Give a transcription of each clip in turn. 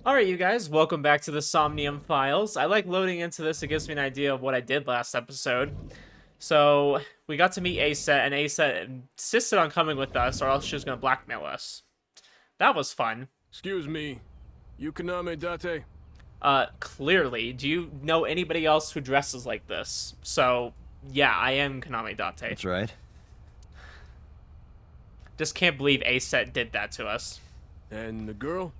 Alright, you guys, welcome back to the Somnium files. I like loading into this, it gives me an idea of what I did last episode. So, we got to meet Aset, and Aset insisted on coming with us, or else she was going to blackmail us. That was fun. Excuse me, you Kaname Date? Clearly. Do you know anybody else who dresses like this? So, yeah, I am Kaname Date. That's right. Just can't believe Aset did that to us. And the girl?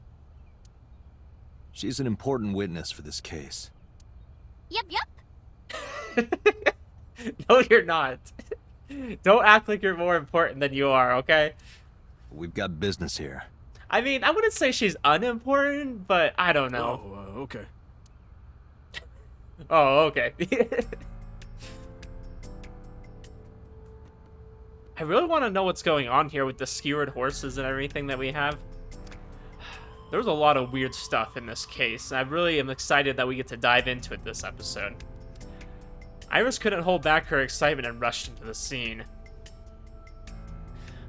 She's an important witness for this case. Yep. No, you're not. Don't act like you're more important than you are, okay? We've got business here. I mean, I wouldn't say she's unimportant, but I don't know. Oh, okay. Oh, okay. I really want to know what's going on here with the skewered horses and everything that we have. There was a lot of weird stuff in this case, and I really am excited that we get to dive into it this episode. Iris couldn't hold back her excitement and rushed into the scene.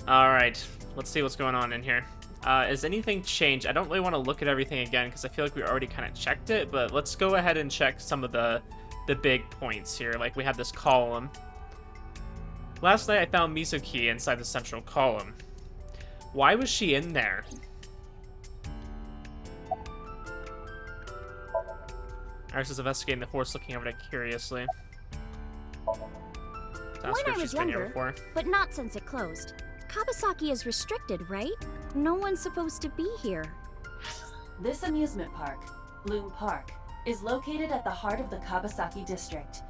Alright, let's see what's going on in here. Has anything changed? I don't really want to look at everything again because I feel like we already kind of checked it, but let's go ahead and check some of the big points here. Like, we have this column. Last night I found Mizuki inside the central column. Why was she in there? Iris is investigating the horse, looking over it curiously. When I was younger, but not since it closed. Kawasaki is restricted, right? No one's supposed to be here. This amusement park, Bloom Park, is located at the heart of the Kawasaki district.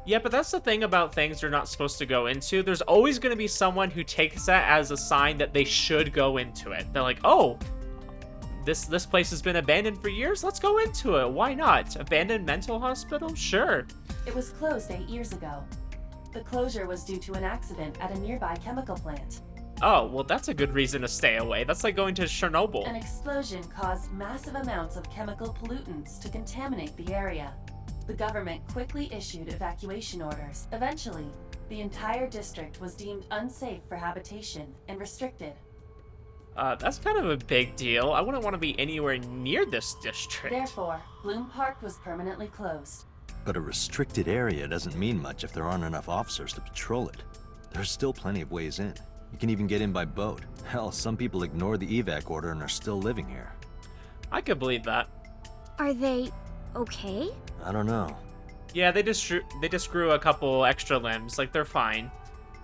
Yeah, but that's the thing about things you're not supposed to go into. There's always going to be someone who takes that as a sign that they should go into it. They're like, oh, this place has been abandoned for years. Let's go into it. Why not? Abandoned mental hospital? Sure. It was closed 8 years ago. The closure was due to an accident at a nearby chemical plant. Oh, well, that's a good reason to stay away. That's like going to Chernobyl. An explosion caused massive amounts of chemical pollutants to contaminate the area. The government quickly issued evacuation orders. Eventually, the entire district was deemed unsafe for habitation and restricted. That's kind of a big deal. I wouldn't want to be anywhere near this district. Therefore, Bloom Park was permanently closed. But a restricted area doesn't mean much if there aren't enough officers to patrol it. There's still plenty of ways in. You can even get in by boat. Hell, some people ignore the evac order and are still living here. I could believe that. Are they okay? I don't know. Yeah, they just grew a couple extra limbs. Like, they're fine.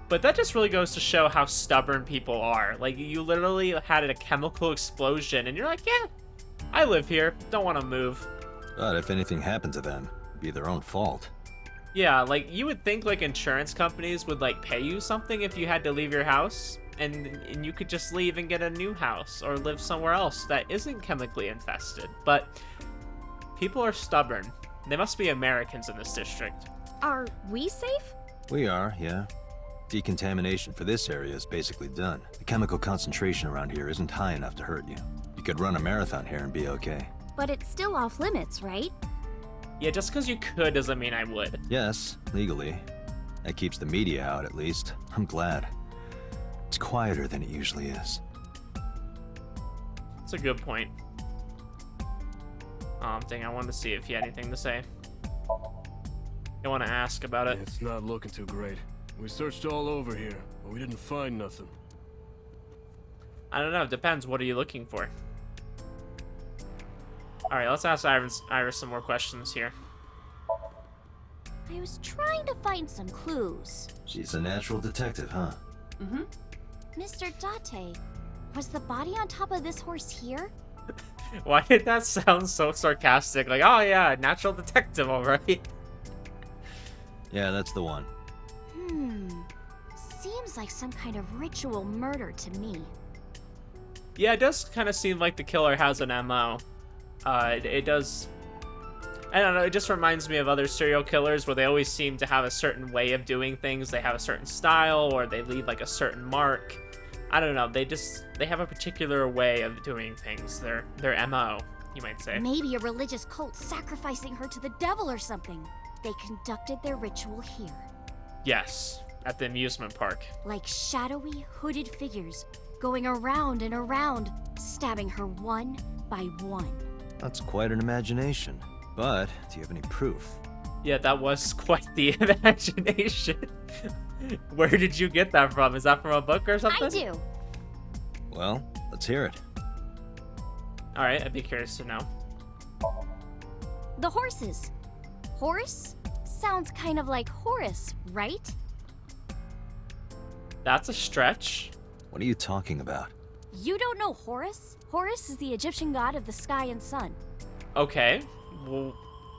But that just really goes to show how stubborn people are. Like, you literally had a chemical explosion, and you're like, yeah, I live here. Don't want to move. But if anything happened to them, it'd be their own fault. Yeah, like, you would think, like, insurance companies would, like, pay you something if you had to leave your house, and you could just leave and get a new house, or live somewhere else that isn't chemically infested. But people are stubborn. They must be Americans in this district. Are we safe? We are, yeah. Decontamination for this area is basically done. The chemical concentration around here isn't high enough to hurt you. You could run a marathon here and be okay. But it's still off limits, right? Yeah, just because you could doesn't mean I would. Yes, legally. That keeps the media out, at least. I'm glad. It's quieter than it usually is. That's a good point. Dang, I wanted to see if you had anything to say. You want to ask about it? It's not looking too great. We searched all over here, but we didn't find nothing. I don't know. It depends. What are you looking for? Alright, let's ask Iris some more questions here. I was trying to find some clues. She's a natural detective, huh? Mm-hmm. Mr. Date, was the body on top of this horse here? Why did that sound so sarcastic? Like, oh yeah, natural detective, alright. Yeah, that's the one. Seems like some kind of ritual murder to me. Yeah, it does kind of seem like the killer has an MO. It does... I don't know, it just reminds me of other serial killers where they always seem to have a certain way of doing things. They have a certain style, or they leave like a certain mark. I don't know, they have a particular way of doing things. Their MO, you might say. Maybe a religious cult sacrificing her to the devil or something. They conducted their ritual here. Yes, at the amusement park. Like shadowy, hooded figures, going around and around, stabbing her one by one. That's quite an imagination. But, do you have any proof? Yeah, that was quite the imagination. Where did you get that from? Is that from a book or something? I do. Well, let's hear it. Alright, I'd be curious to know. The horses. Horse? Sounds kind of like Horus, right? That's a stretch. What are you talking about? You don't know Horus? Horus is the Egyptian god of the sky and sun. Okay. Well,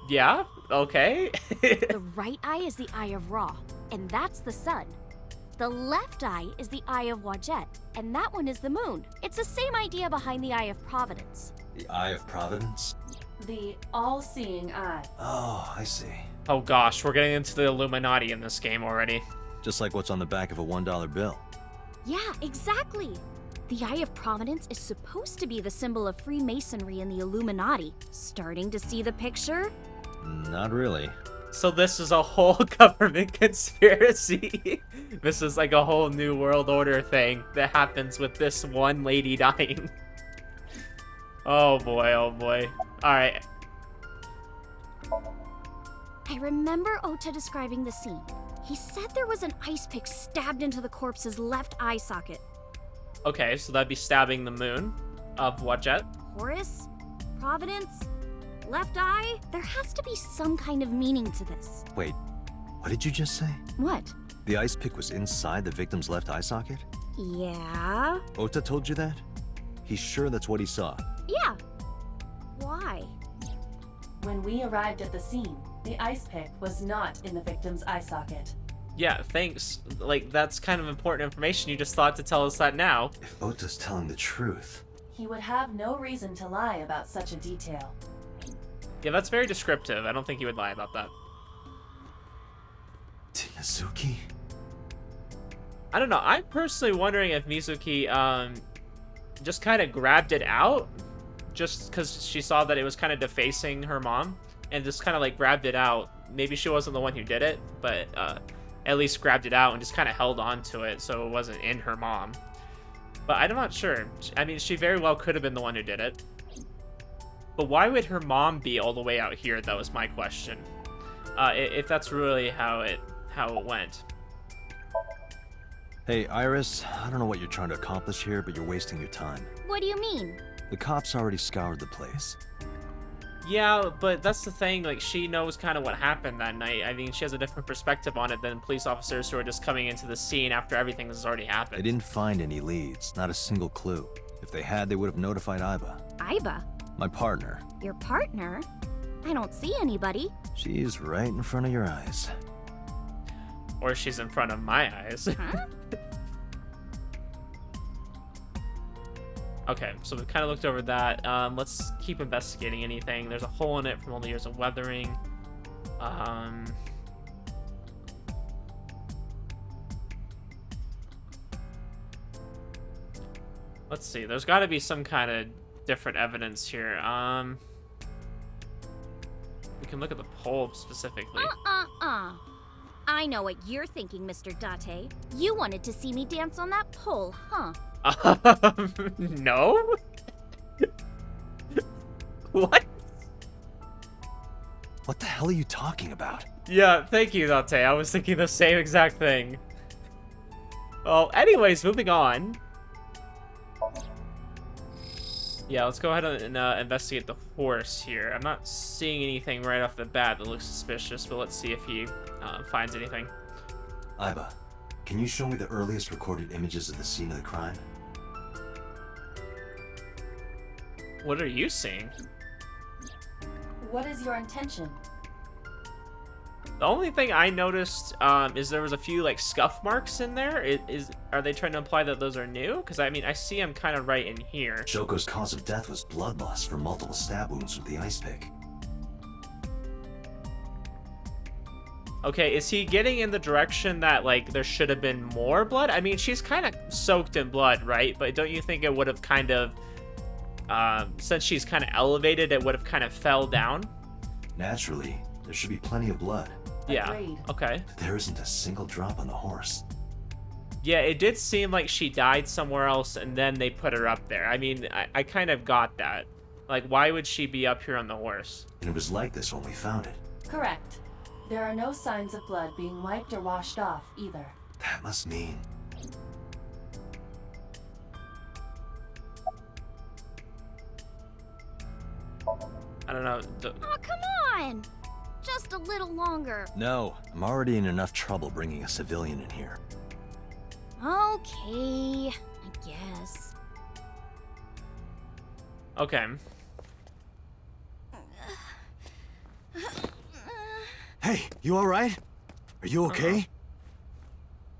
yeah, okay. The right eye is the eye of Ra, and that's the sun. The left eye is the eye of Wadjet, and that one is the moon. It's the same idea behind the eye of Providence. The Eye of Providence? The all-seeing eye. Oh, I see. Oh gosh, we're getting into the Illuminati in this game already. Just like what's on the back of a $1 bill. Yeah, exactly. The Eye of Providence is supposed to be the symbol of Freemasonry and the Illuminati. Starting to see the picture? Not really. So this is a whole government conspiracy. This is like a whole new world order thing that happens with this one lady dying. Oh boy, oh boy. Alright. I remember Ota describing the scene. He said there was an ice pick stabbed into the corpse's left eye socket. Okay, so that'd be stabbing the moon of Wadjet. Horus? Providence? Left eye? There has to be some kind of meaning to this. Wait, what did you just say? What? The ice pick was inside the victim's left eye socket? Yeah? Ota told you that? He's sure that's what he saw. Yeah. Why? When we arrived at the scene, the ice pick was not in the victim's eye socket. Yeah, thanks. Like, that's kind of important information. You just thought to tell us that now. If Ota's telling the truth... He would have no reason to lie about such a detail. Yeah, that's very descriptive. I don't think he would lie about that. Did Mizuki? I don't know. I'm personally wondering if Mizuki, just kind of grabbed it out just because she saw that it was kind of defacing her mom and just kind of like grabbed it out. Maybe she wasn't the one who did it, but at least grabbed it out and just kind of held on to it so it wasn't in her mom. But I'm not sure. I mean, she very well could have been the one who did it. But why would her mom be all the way out here? That was my question. If that's really how it went. Hey, Iris, I don't know what you're trying to accomplish here, but you're wasting your time. What do you mean? The cops already scoured the place. Yeah, but that's the thing, like, she knows kind of what happened that night. I mean, she has a different perspective on it than police officers who are just coming into the scene after everything has already happened. They didn't find any leads, not a single clue. If they had, they would have notified Iba. Iba? My partner. Your partner? I don't see anybody. She's right in front of your eyes. Or she's in front of my eyes. Huh? Okay, so we've kind of looked over that. Let's keep investigating anything. There's a hole in it from all the years of weathering. Let's see. There's got to be some kind of different evidence here. We can look at the pole specifically. I know what you're thinking, Mr. Date. You wanted to see me dance on that pole, huh? No? What? What the hell are you talking about? Yeah, thank you, Dante. I was thinking the same exact thing. Well, anyways, moving on. Yeah, let's go ahead and investigate the horse here. I'm not seeing anything right off the bat that looks suspicious, but let's see if he finds anything. Iba, can you show me the earliest recorded images of the scene of the crime? What are you seeing? What is your intention? The only thing I noticed is there was a few like scuff marks in there. Are they trying to imply that those are new? Because I mean, I see them kind of right in here. Shoko's cause of death was bloodlust from multiple stab wounds with the ice pick. Okay, is he getting in the direction that like there should have been more blood? I mean, she's kind of soaked in blood, right? But don't you think it would have kind of, since she's kind of elevated, it would have kind of fell down? Naturally, there should be plenty of blood. Yeah. Agreed. Okay. But there isn't a single drop on the horse. Yeah, it did seem like she died somewhere else and then they put her up there. I mean, I kind of got that. Like, why would she be up here on the horse? And it was like this when we found it. Correct. There are no signs of blood being wiped or washed off either. That must mean... I don't know. Oh, come on! Just a little longer. No, I'm already in enough trouble bringing a civilian in here. Okay, I guess. Okay. Hey, you alright? Are you okay? What's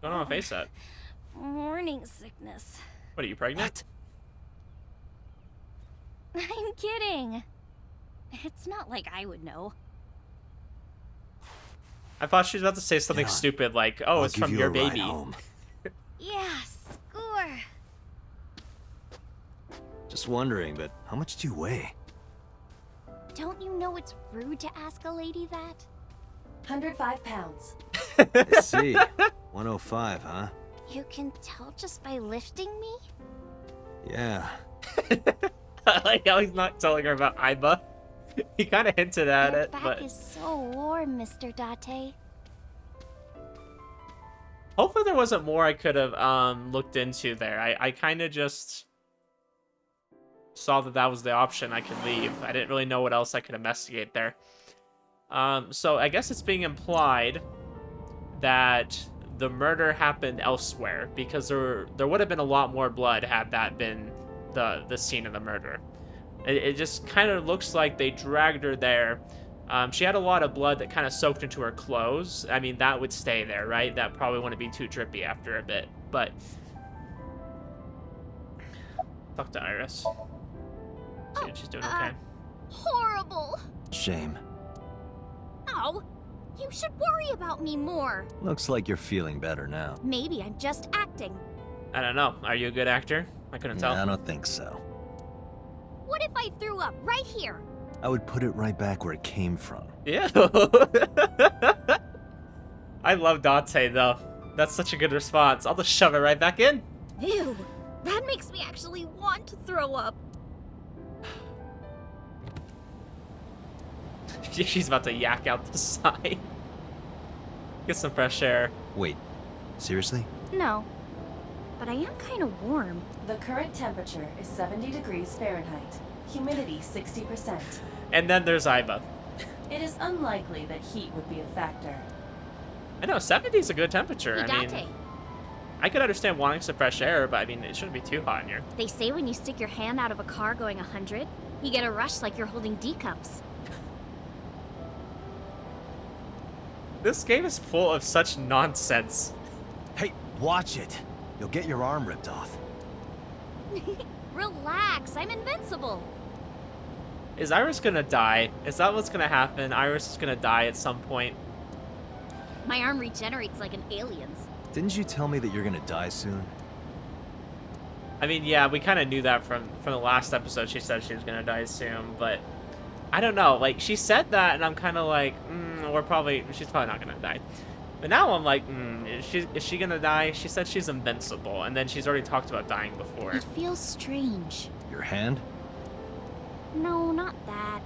going on with face up? Morning sickness. What, are you pregnant? I'm kidding. It's not like I would know. I thought she was about to say something Get on. stupid like, oh, I'll it's give from you your a ride baby. home. Yeah, score. Just wondering, but how much do you weigh? Don't you know it's rude to ask a lady that? 105 pounds. I see. 105, huh? You can tell just by lifting me? Yeah. I like how he's not telling her about Iba. He kind of hinted at Your it, back but... is so warm, Mr. Date. Hopefully there wasn't more I could have looked into there. I kind of just saw that that was the option I could leave. I didn't really know what else I could investigate there. So I guess it's being implied that the murder happened elsewhere, because there would have been a lot more blood had that been the scene of the murder. It just kind of looks like they dragged her there. She had a lot of blood that kind of soaked into her clothes. I mean, that would stay there, right? That probably wouldn't be too drippy after a bit, but... Talk to Iris. See if she's doing okay. Horrible. Shame. Oh, you should worry about me more. Looks like you're feeling better now. Maybe I'm just acting. I don't know. Are you a good actor? I couldn't tell. I don't think so. What if I threw up right here? I would put it right back where it came from. Yeah. I love Dante, though. That's such a good response. I'll just shove it right back in. Ew, that makes me actually want to throw up. She's about to yak out the side. Get some fresh air. Wait, seriously? No, but I am kind of warm. The current temperature is 70 degrees Fahrenheit. Humidity 60%. And then there's Iba. It is unlikely that heat would be a factor. I know, 70 is a good temperature. I Date. mean, I could understand wanting some fresh air, but I mean, it shouldn't be too hot in here. They say when you stick your hand out of a car going 100, you get a rush like you're holding D cups. This game is full of such nonsense. Hey, watch it. You'll get your arm ripped off. Relax, I'm invincible. Is Iris gonna die? Is that what's gonna happen? Iris is gonna die at some point. My arm regenerates like an alien's. Didn't you tell me that you're gonna die soon? I mean, yeah, we kind of knew that from the last episode. She said she was gonna die soon, but I don't know. Like, she said that, and I'm kind of like, she's probably not gonna die. But now I'm like, is she gonna die? She said she's invincible, and then she's already talked about dying before. It feels strange. Your hand? No, not that.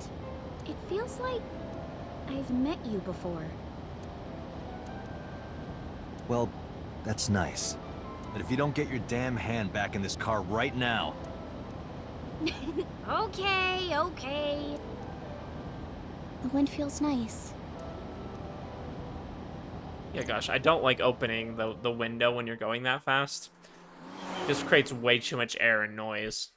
It feels like I've met you before. Well, that's nice. But if you don't get your damn hand back in this car right now... Okay. The wind feels nice. Yeah, gosh, I don't like opening the window when you're going that fast. It just creates way too much air and noise.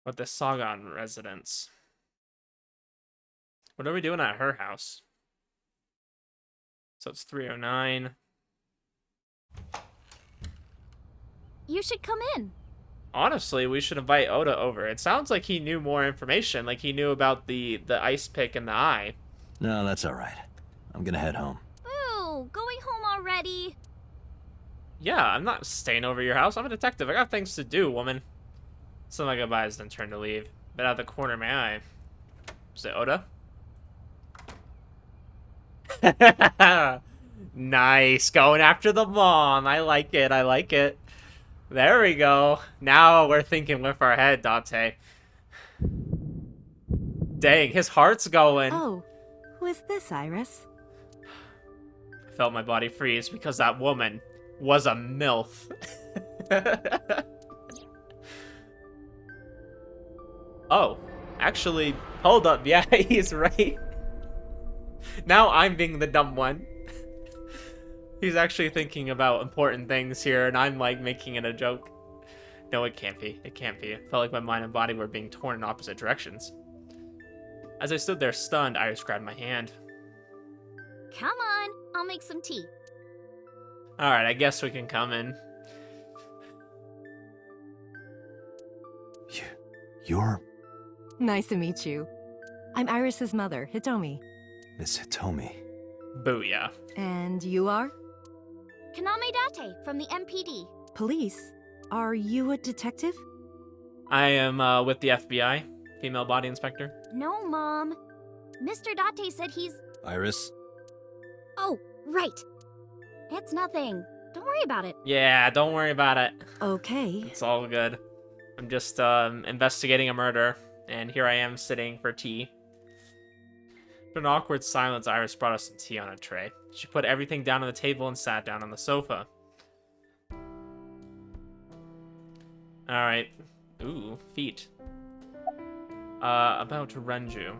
But the Sagan residence. What are we doing at her house? So it's 309. You should come in. Honestly, we should invite Oda over. It sounds like he knew more information, like he knew about the ice pick and the eye. No, that's alright. I'm gonna head home. Ooh, going home already? Yeah, I'm not staying over your house. I'm a detective. I got things to do, woman. Some of my goodbyes, then turn to leave. But out of the corner of my eye. Is it Oda? Nice. Going after the mom. I like it. There we go. Now we're thinking with our head, Date. Dang, his heart's going. Oh, who is this, Iris? I felt my body freeze because that woman was a MILF. Oh, actually, hold up. Yeah, he's right. Now I'm being the dumb one. He's actually thinking about important things here, and I'm like making it a joke. No, it can't be. It can't be. It felt like my mind and body were being torn in opposite directions. As I stood there stunned, Iris grabbed my hand. Come on, I'll make some tea. Alright, I guess we can come in. You're Nice to meet you. I'm Iris's mother, Hitomi. Miss Hitomi. Booyah. And you are? Kaname Date from the MPD. Police? Are you a detective? I am with the FBI, female body inspector. No, Mom. Mr. Date said he's... Iris? Oh, right. It's nothing. Don't worry about it. Yeah, don't worry about it. Okay. It's all good. I'm just investigating a murder, and here I am sitting for tea. After an awkward silence, Iris brought us some tea on a tray. She put everything down on the table and sat down on the sofa. Alright. Ooh, feet. About Renju.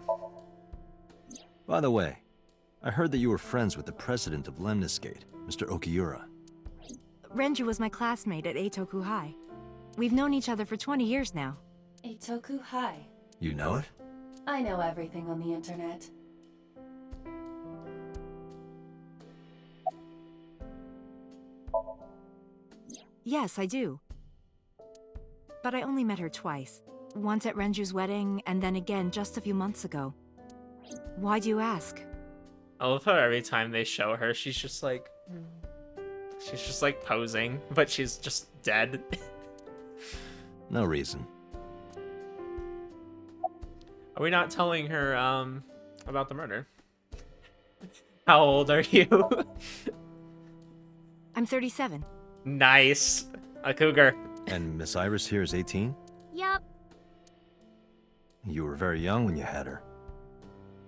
By the way, I heard that you were friends with the president of Lemniscate, Mr. Okiura. Renju was my classmate at Eitoku High. We've known each other for 20 years now. Eitoku High. You know it? I know everything on the internet. Yes, I do. But I only met her twice. Once at Renju's wedding, and then again just a few months ago. Why do you ask? I love how every time they show her, she's just like posing, but she's just dead. No reason. Are we not telling her about the murder? How old are you? I'm 37. Nice. A cougar. And Miss Iris here is 18? Yup. You were very young when you had her.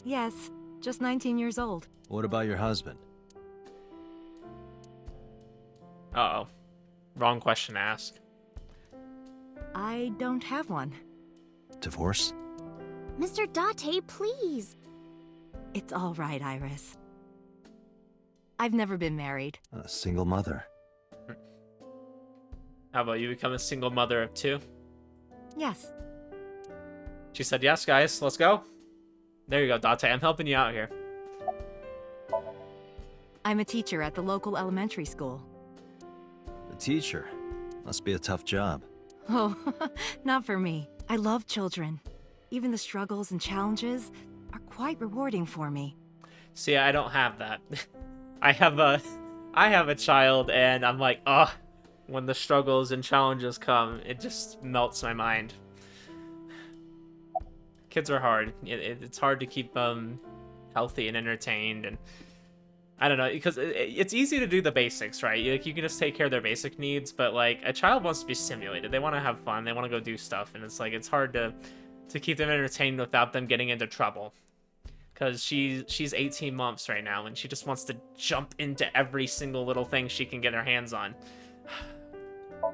Yes, just 19 years old. What about your husband? Uh-oh. Wrong question to ask. I don't have one. Divorce? Mr. Date, please. It's all right, Iris. I've never been married. A single mother. How about you become a single mother of 2? Yes. She said, yes, guys, let's go. There you go, Date. I'm helping you out here. I'm a teacher at the local elementary school. A teacher. Must be a tough job. Oh, not for me. I love children. Even the struggles and challenges are quite rewarding for me. See, I don't have that. I have a child, and I'm like, oh, when the struggles and challenges come, it just melts my mind. Kids are hard. It's hard to keep them healthy and entertained, and I don't know, because it's easy to do the basics, right? You can just take care of their basic needs, but like a child wants to be stimulated. They want to have fun. They want to go do stuff, and it's like it's hard to keep them entertained without them getting into trouble. Because she's 18 months right now, and she just wants to jump into every single little thing she can get her hands on. All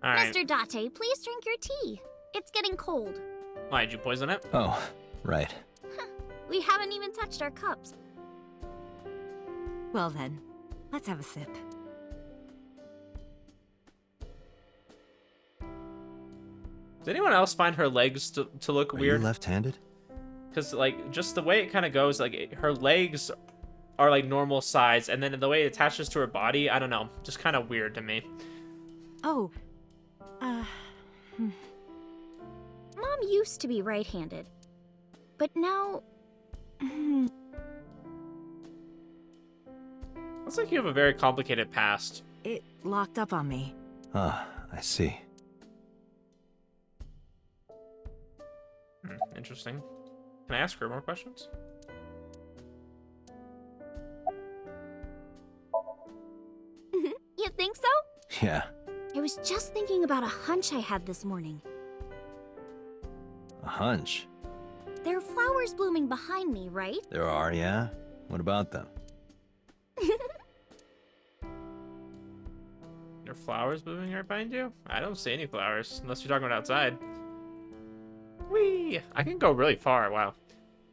right. Mr. Date, please drink your tea. It's getting cold. Why, did you poison it? Oh, right. We haven't even touched our cups. Well then, let's have a sip. Does anyone else find her legs to look Are weird? you left-handed? Because like just the way it kind of goes, like her legs are like normal size, and then the way it attaches to her body, I don't know, just kind of weird to me. Oh, Mom used to be right-handed, but now... Looks like you have a very complicated past. it locked up on me. Ah, I see. Interesting. Can I ask her more questions? You think so? Yeah. I was just thinking about a hunch I had this morning. A hunch? There are flowers blooming behind me, right? There are, yeah? What about them? There are flowers blooming right behind you? I don't see any flowers, unless you're talking about outside. Whee! I can go really far, wow.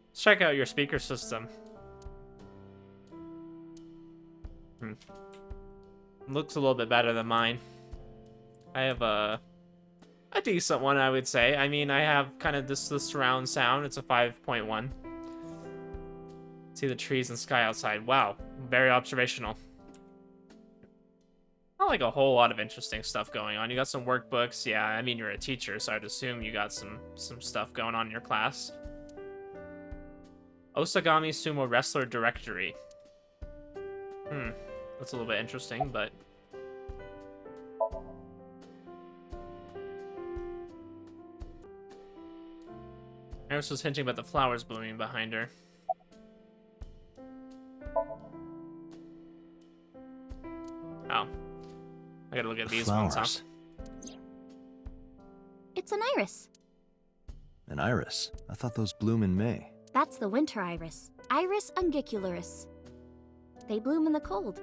Let's check out your speaker system. Looks a little bit better than mine. I have a decent one, I would say. I mean, I have kind of this surround sound. It's a 5.1. See the trees and sky outside. Wow, very observational. Not like a whole lot of interesting stuff going on. You got some workbooks. Yeah, I mean, you're a teacher, so I'd assume you got some stuff going on in your class. Osagami Sumo Wrestler Directory. That's a little bit interesting, but... Iris was hinting about the flowers blooming behind her. Oh. I gotta look at these ones, huh? It's an iris. An iris? I thought those bloom in May. That's the winter iris. Iris ungicularis. They bloom in the cold.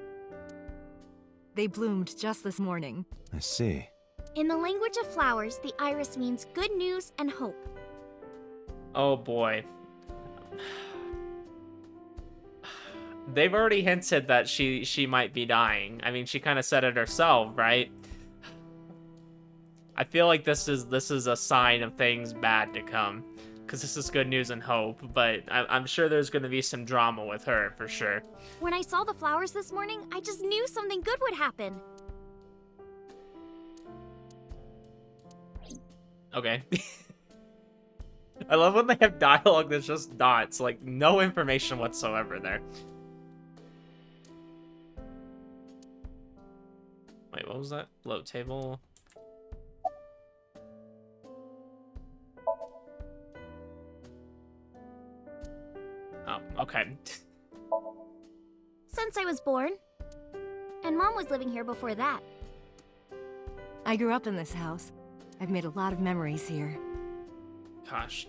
They bloomed just this morning. I see. In the language of flowers, the iris means good news and hope. Oh boy. They've already hinted that she might be dying. I mean, she kind of said it herself, right? I feel like this is a sign of things bad to come, because this is good news and hope. But I'm sure there's going to be some drama with her for sure. When I saw the flowers this morning, I just knew something good would happen. Okay. I love when they have dialogue that's just dots, like no information whatsoever there. Wait, what was that? Load table. Oh, okay. Since I was born. And Mom was living here before that. I grew up in this house. I've made a lot of memories here. Gosh.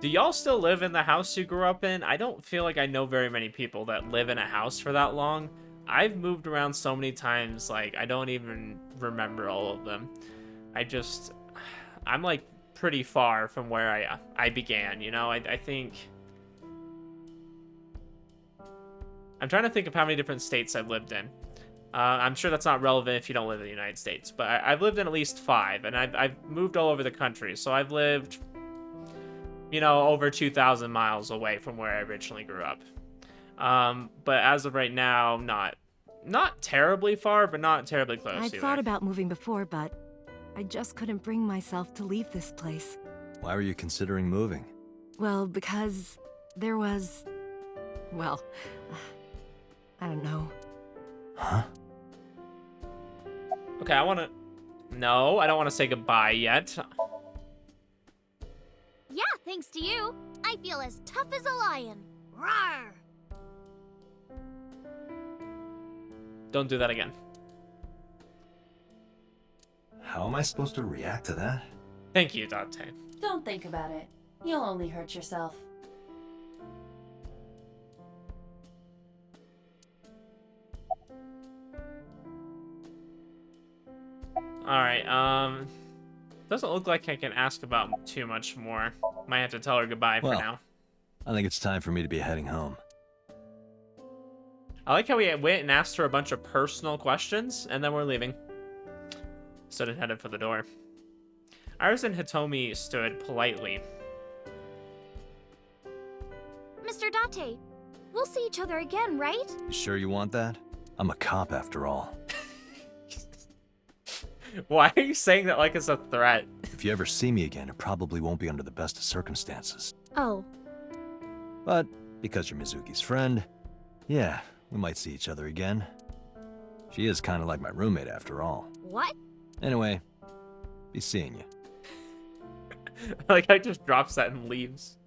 Do y'all still live in the house you grew up in? I don't feel like I know very many people that live in a house for that long. I've moved around so many times, like, I don't even remember all of them. I'm, like, pretty far from where I began, you know? I think... I'm trying to think of how many different states I've lived in. I'm sure that's not relevant if you don't live in the United States, but I've lived in at least 5, and I've moved all over the country, so I've lived, you know, over 2,000 miles away from where I originally grew up. But as of right now, not terribly far, but not terribly close I'd either. thought about moving before, but I just couldn't bring myself to leave this place. Why were you considering moving? Well, because there was... well, I don't know. Huh? Okay, No, I don't want to say goodbye yet. Yeah, thanks to you. I feel as tough as a lion. Rawr! Don't do that again. How am I supposed to react to that? Thank you, Dante. Don't think about it. You'll only hurt yourself. Alright, doesn't look like I can ask about too much more. Might have to tell her goodbye for now. I think it's time for me to be heading home. I like how we went and asked her a bunch of personal questions, and then we're leaving. Stood and headed for the door. Iris and Hitomi stood politely. Mr. Date, we'll see each other again, right? You sure you want that? I'm a cop after all. Why are you saying that like it's a threat? If you ever see me again, it probably won't be under the best of circumstances. Oh. But because you're Mizuki's friend, yeah, we might see each other again. She is kind of like my roommate after all. What? Anyway, be seeing you. Like I just drops that and leaves.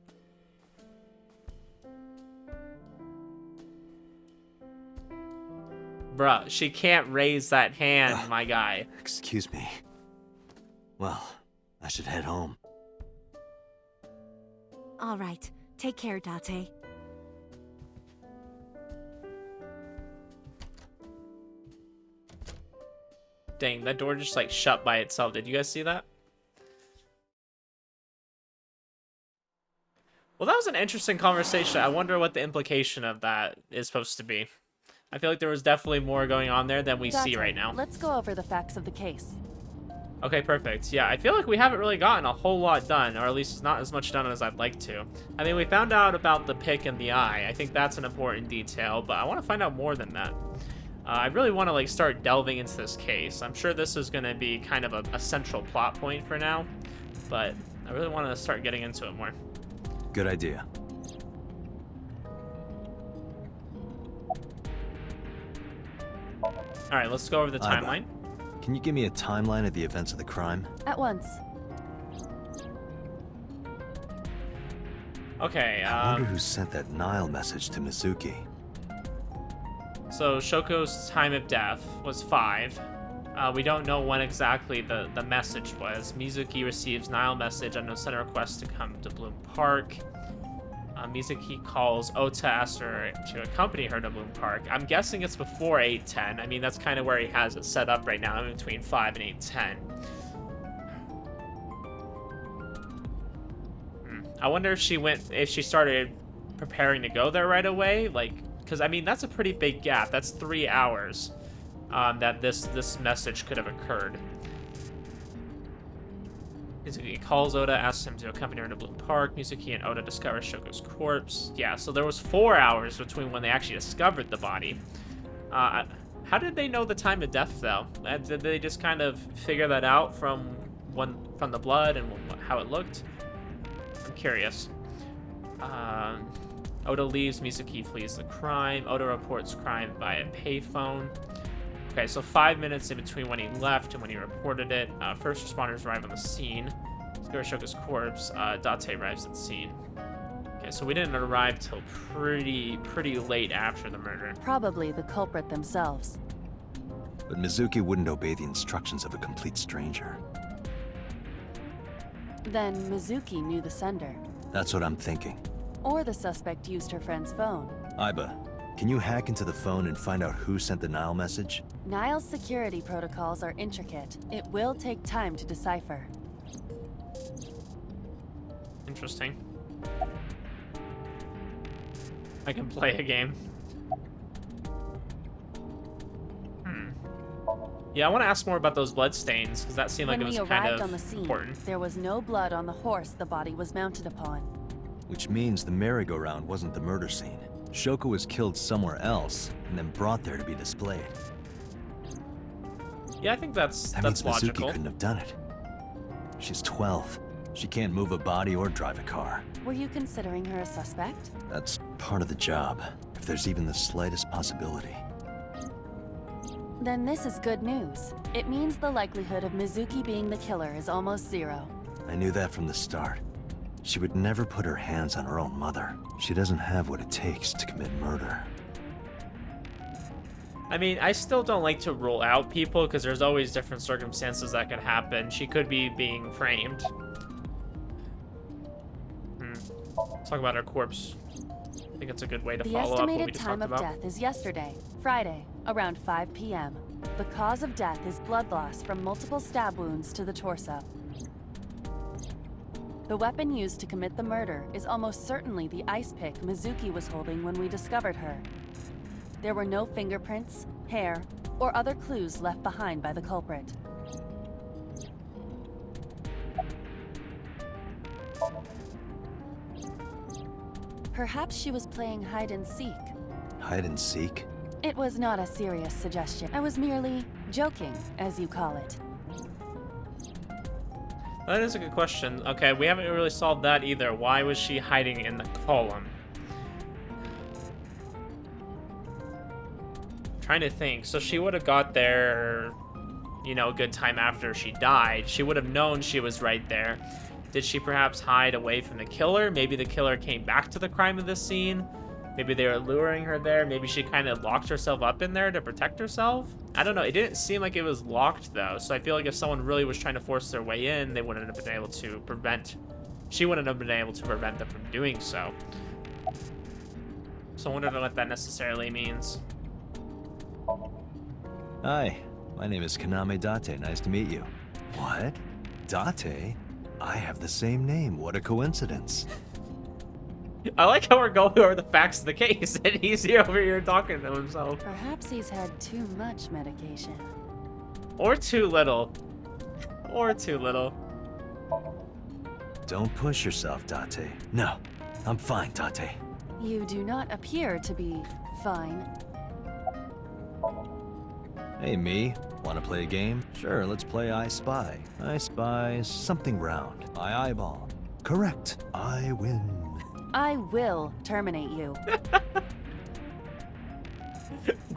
Bruh, she can't raise that hand, my guy. Excuse me. Well, I should head home. All right. Take care, Date. Dang, that door just like shut by itself. Did you guys see that? Well, that was an interesting conversation. I wonder what the implication of that is supposed to be. I feel like there was definitely more going on there than we see right now. Let's go over the facts of the case. Okay, perfect. Yeah, I feel like we haven't really gotten a whole lot done, or at least not as much done as I'd like to. I mean, we found out about the pick and the eye. I think that's an important detail, but I want to find out more than that. I really want to like start delving into this case. I'm sure this is going to be kind of a central plot point for now, but I really want to start getting into it more. Good idea. All right, let's go over the timeline. Can you give me a timeline of the events of the crime? At once. Okay, I wonder who sent that Nile message to Mizuki. So Shoko's time of death was 5. We don't know when exactly the message was. Mizuki receives Nile message and sent a request to come to Bloom Park. Mizuki calls Ota, asks her to accompany her to Bloom Park. I'm guessing it's before 8:10. I mean, that's kind of where he has it set up right now, in between 5 and 8:10. I wonder if she started preparing to go there right away, like, because I mean that's a pretty big gap. That's 3 hours that this message could have occurred. Mizuki calls Oda, asks him to accompany her to Bloom Park. Mizuki and Oda discover Shoko's corpse. Yeah, so there was 4 hours between when they actually discovered the body. How did they know the time of death, though? Did they just kind of figure that out from the blood and how it looked? I'm curious. Oda leaves. Mizuki flees the crime. Oda reports crime via payphone. Okay, so 5 minutes in between when he left and when he reported it. First responders arrive on the scene. Discover Shoko's corpse. Date arrives at the scene. Okay, so we didn't arrive till pretty late after the murder. Probably the culprit themselves. But Mizuki wouldn't obey the instructions of a complete stranger. Then Mizuki knew the sender. That's what I'm thinking. Or the suspect used her friend's phone. Aiba, can you hack into the phone and find out who sent the Nile message? Nile's security protocols are intricate. It will take time to decipher. Interesting. I can play a game. Yeah, I want to ask more about those blood stains, because that seemed like it was kind of on the scene, important. There was no blood on the horse the body was mounted upon. Which means the merry-go-round wasn't the murder scene. Shoko was killed somewhere else and then brought there to be displayed. Yeah, I think that's That means logical. Mizuki couldn't have done it. She's 12. She can't move a body or drive a car. Were you considering her a suspect? That's part of the job, if there's even the slightest possibility. Then this is good news. It means the likelihood of Mizuki being the killer is almost 0. I knew that from the start. She would never put her hands on her own mother. She doesn't have what it takes to commit murder. I mean, I still don't like to rule out people, because there's always different circumstances that could happen. She could be being framed. Let's talk about her corpse. I think it's a good way to follow up what we The estimated just time talked of about. death is yesterday, Friday, around 5 p.m. The cause of death is blood loss from multiple stab wounds to the torso. The weapon used to commit the murder is almost certainly the ice pick Mizuki was holding when we discovered her. There were no fingerprints, hair, or other clues left behind by the culprit. Perhaps she was playing hide and seek. Hide and seek? It was not a serious suggestion. I was merely joking, as you call it. That is a good question. Okay, we haven't really solved that either. Why was she hiding in the column? Trying to think. So she would have got there, you know, a good time after she died. She would have known she was right there. Did she perhaps hide away from the killer? Maybe the killer came back to the crime of the scene. Maybe they were luring her there. Maybe she kind of locked herself up in there to protect herself. I don't know. It didn't seem like it was locked, though. So I feel like if someone really was trying to force their way in, they wouldn't have been able to prevent... She wouldn't have been able to prevent them from doing so. So I wonder what that necessarily means. Hi, my name is Kaname Date. Nice to meet you. What? Date? I have the same name. What a coincidence. I like how we're going over the facts of the case, and he's here over here talking to himself. Perhaps he's had too much medication. Or too little. Or too little. Don't push yourself, Date. No, I'm fine, Date. You do not appear to be fine. Hey, me. Want to play a game? Sure, let's play I Spy. I spy something round. My eyeball. Correct. I win. I will terminate you.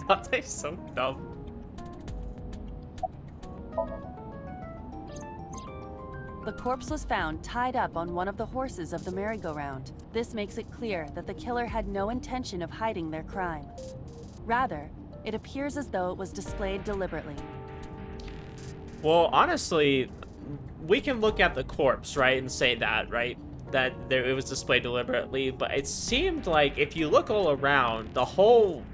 Dante's so dumb. The corpse was found tied up on one of the horses of the merry-go-round. This makes it clear that the killer had no intention of hiding their crime. Rather, it appears as though it was displayed deliberately. Well, honestly, we can look at the corpse, right, and say that, right? That it was displayed deliberately, but it seemed like if you look all around, the whole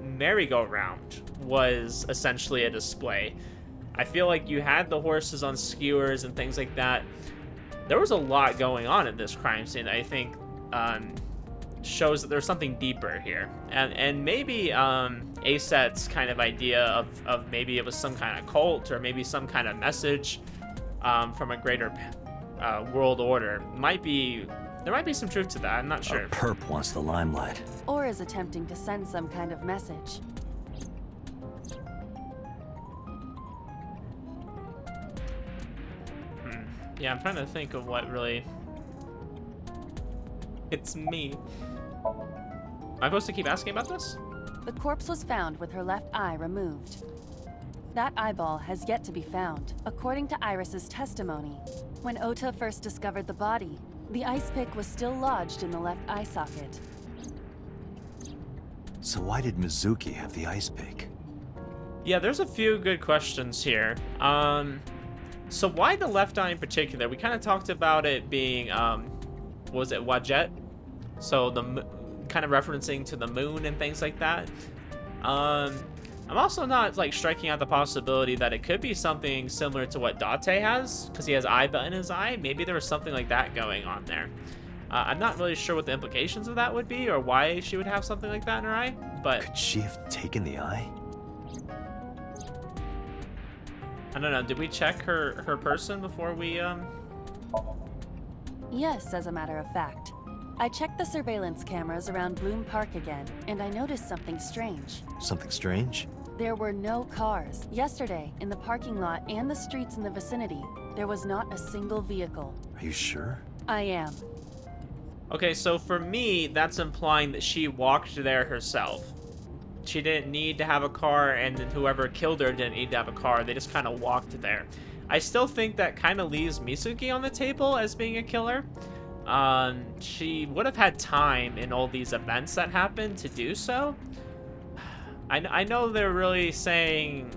merry-go-round was essentially a display. I feel like you had the horses on skewers and things like that. There was a lot going on in this crime scene that I think shows that there's something deeper here. And maybe Aset's kind of idea of maybe it was some kind of cult or maybe some kind of message from a greater world order. There might be some truth to that. I'm not sure. A perp wants the limelight. Or is attempting to send some kind of message. Yeah, I'm trying to think of what really... It's me. Am I supposed to keep asking about this? The corpse was found with her left eye removed. That eyeball has yet to be found, according to Iris's testimony. When Ota first discovered the body, the ice pick was still lodged in the left eye socket. So why did Mizuki have the ice pick? Yeah, there's a few good questions here. So why the left eye in particular? We kind of talked about it being, was it Wajet? So kind of referencing to the moon and things like that. I'm also not like striking out the possibility that it could be something similar to what Date has, because he has Aiba in his eye. Maybe there was something like that going on there. I'm not really sure what the implications of that would be or why she would have something like that in her eye, but... Could she have taken the eye? I don't know, did we check her person before we, Yes, as a matter of fact. I checked the surveillance cameras around Bloom Park again, and I noticed something strange. Something strange? There were no cars. Yesterday, in the parking lot and the streets in the vicinity, there was not a single vehicle. Are you sure? I am. Okay, so for me, that's implying that she walked there herself. She didn't need to have a car, and then whoever killed her didn't need to have a car. They just kind of walked there. I still think that kind of leaves Mizuki on the table as being a killer. She would have had time in all these events that happened to do so. I know they're really saying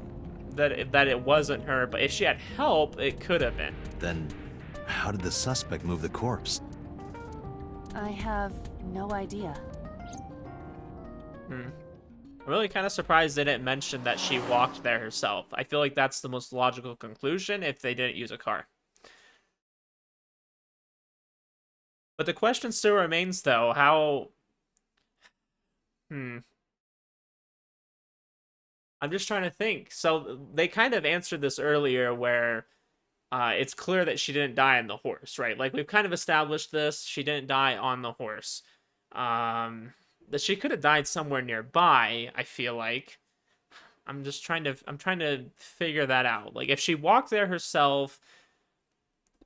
that it wasn't her, but if she had help, it could have been. Then how did the suspect move the corpse? I have no idea. I'm really kind of surprised they didn't mention that she walked there herself. I feel like that's the most logical conclusion if they didn't use a car. But the question still remains, though, how... I'm just trying to think. So they kind of answered this earlier where it's clear that she didn't die on the horse, right? Like, we've kind of established this. She didn't die on the horse. That she could have died somewhere nearby, I feel like. I'm trying to figure that out. Like, if she walked there herself...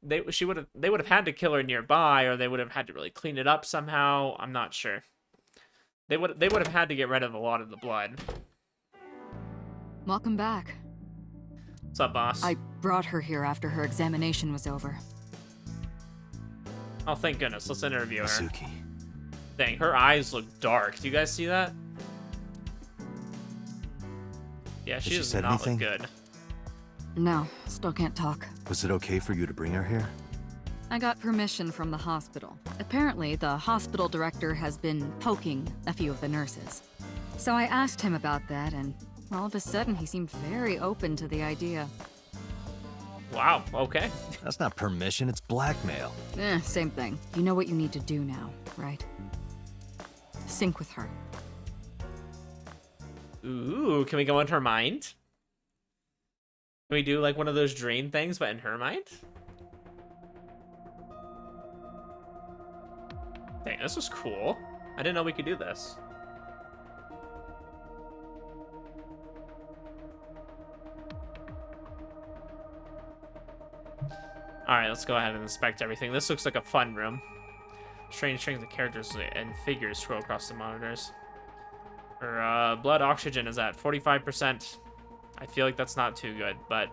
They would have had to kill her nearby, or they would have had to really clean it up somehow. I'm not sure. They would have had to get rid of a lot of the blood. Welcome back. What's up, boss? I brought her here after her examination was over. Oh, thank goodness. Let's interview her. Mizuki. Dang, her eyes look dark. Do you guys see that? Yeah, she she does said not anything? look good. No, still can't talk. Was it okay for you to bring her here? I got permission from the hospital. Apparently, the hospital director has been poking a few of the nurses. So I asked him about that, and all of a sudden he seemed very open to the idea. Wow, okay. That's not permission, it's blackmail. Same thing. You know what you need to do now, right? Sync with her. Ooh, can we go into her mind? Can we do like one of those dream things, but in her mind? Dang, this was cool. I didn't know we could do this. Alright, let's go ahead and inspect everything. This looks like a fun room. Strange strings of characters and figures scroll across the monitors. Her blood oxygen is at 45%. I feel like that's not too good, but...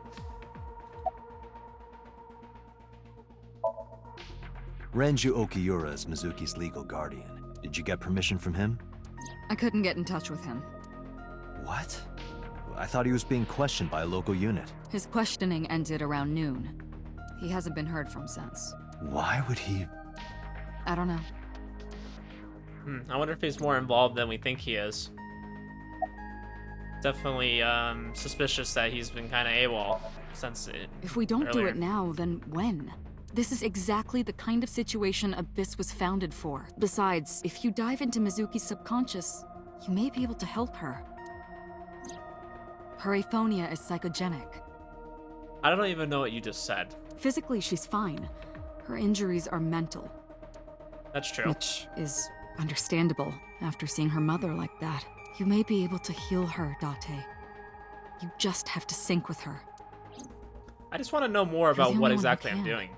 Renju Okiura is Mizuki's legal guardian. Did you get permission from him? I couldn't get in touch with him. What? I thought he was being questioned by a local unit. His questioning ended around noon. He hasn't been heard from since. Why would he... I don't know. I wonder if he's more involved than we think he is. Definitely suspicious that he's been kind of AWOL since If we don't do earlier. it now, then when? This is exactly the kind of situation ABIS was founded for. Besides, if you dive into Mizuki's subconscious, you may be able to help her. Her aphonia is psychogenic. I don't even know what you just said. Physically, she's fine. Her injuries are mental, That's true. which is understandable after seeing her mother like that. You may be able to heal her, Date. You just have to sync with her. I just want to know more You're about the what only one who exactly I'm can. doing.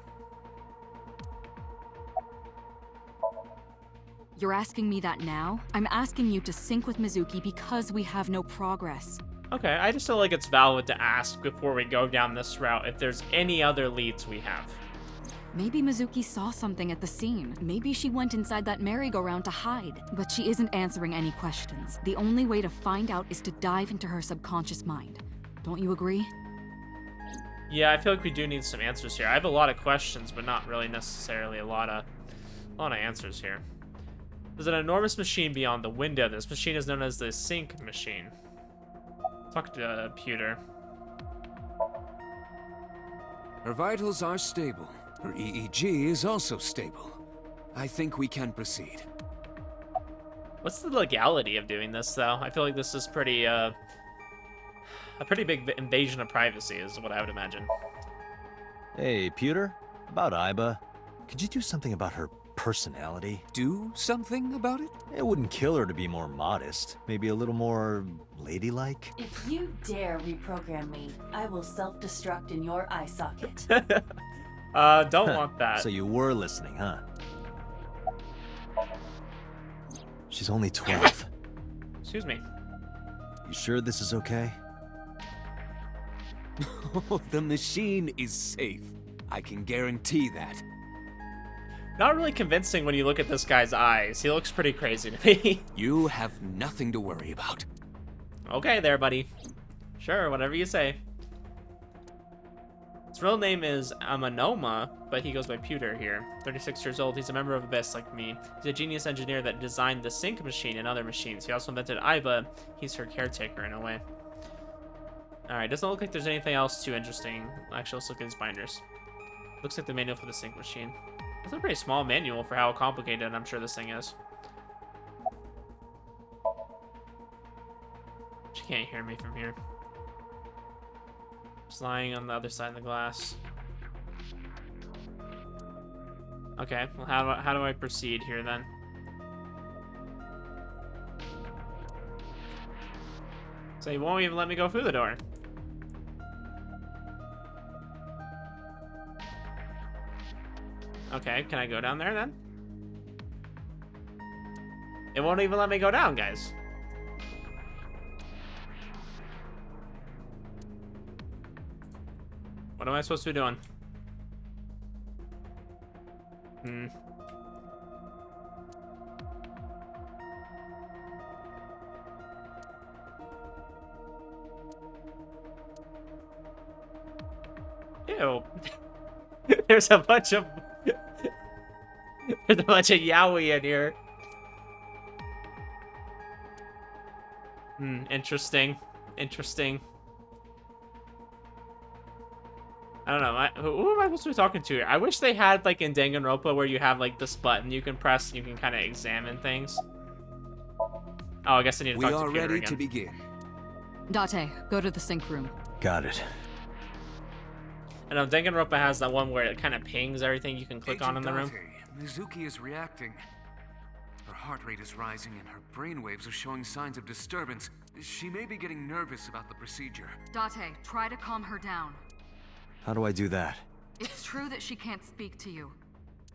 You're asking me that now? I'm asking you to sync with Mizuki because we have no progress. Okay, I just feel like it's valid to ask before we go down this route if there's any other leads we have. Maybe Mizuki saw something at the scene. Maybe she went inside that merry-go-round to hide. But she isn't answering any questions. The only way to find out is to dive into her subconscious mind. Don't you agree? Yeah, I feel like we do need some answers here. I have a lot of questions, but not really necessarily a lot of answers here. There's an enormous machine beyond the window. This machine is known as the Sync machine. Talk to Pewter. Her vitals are stable. Her EEG is also stable. I think we can proceed. What's the legality of doing this, though? I feel like this is pretty, a pretty big invasion of privacy, is what I would imagine. Hey, Pewter? About Iba. Could you do something about her personality? Do something about it? It wouldn't kill her to be more modest. Maybe a little more ladylike? If you dare reprogram me, I will self-destruct in your eye socket. Don't want that. So you were listening, huh? She's only 12. Excuse me. You sure this is okay? The machine is safe. I can guarantee that. Not really convincing when you look at this guy's eyes. He looks pretty crazy to me. You have nothing to worry about. Okay there, buddy. Sure, whatever you say. His real name is Amanoma, but he goes by Pewter here. 36 years old, he's a member of ABIS like me. He's a genius engineer that designed the Sync machine and other machines. He also invented Iba. He's her caretaker in a way. Alright, doesn't look like there's anything else too interesting. Actually, let's look at his binders. Looks like the manual for the Sync machine. It's a pretty small manual for how complicated I'm sure this thing is. She can't hear me from here. Just lying on the other side of the glass. Okay, well how do I proceed here then? So he won't even let me go through the door. Okay, can I go down there then? It won't even let me go down, guys. What am I supposed to be doing? Ew. There's a bunch of yaoi in here. Interesting. Interesting. I don't know. Who am I supposed to be talking to here? I wish they had, like, in Danganronpa where you have, like, this button you can press and you can kind of examine things. Oh, I guess I need to talk to Peter again. We are ready to begin. Date, go to the sync room. Got it. I know Danganronpa has that one where it kind of pings everything you can click on in the room. Date, Mizuki is reacting. Her heart rate is rising and her brainwaves are showing signs of disturbance. She may be getting nervous about the procedure. Date, try to calm her down. How do I do that? It's true that she can't speak to you,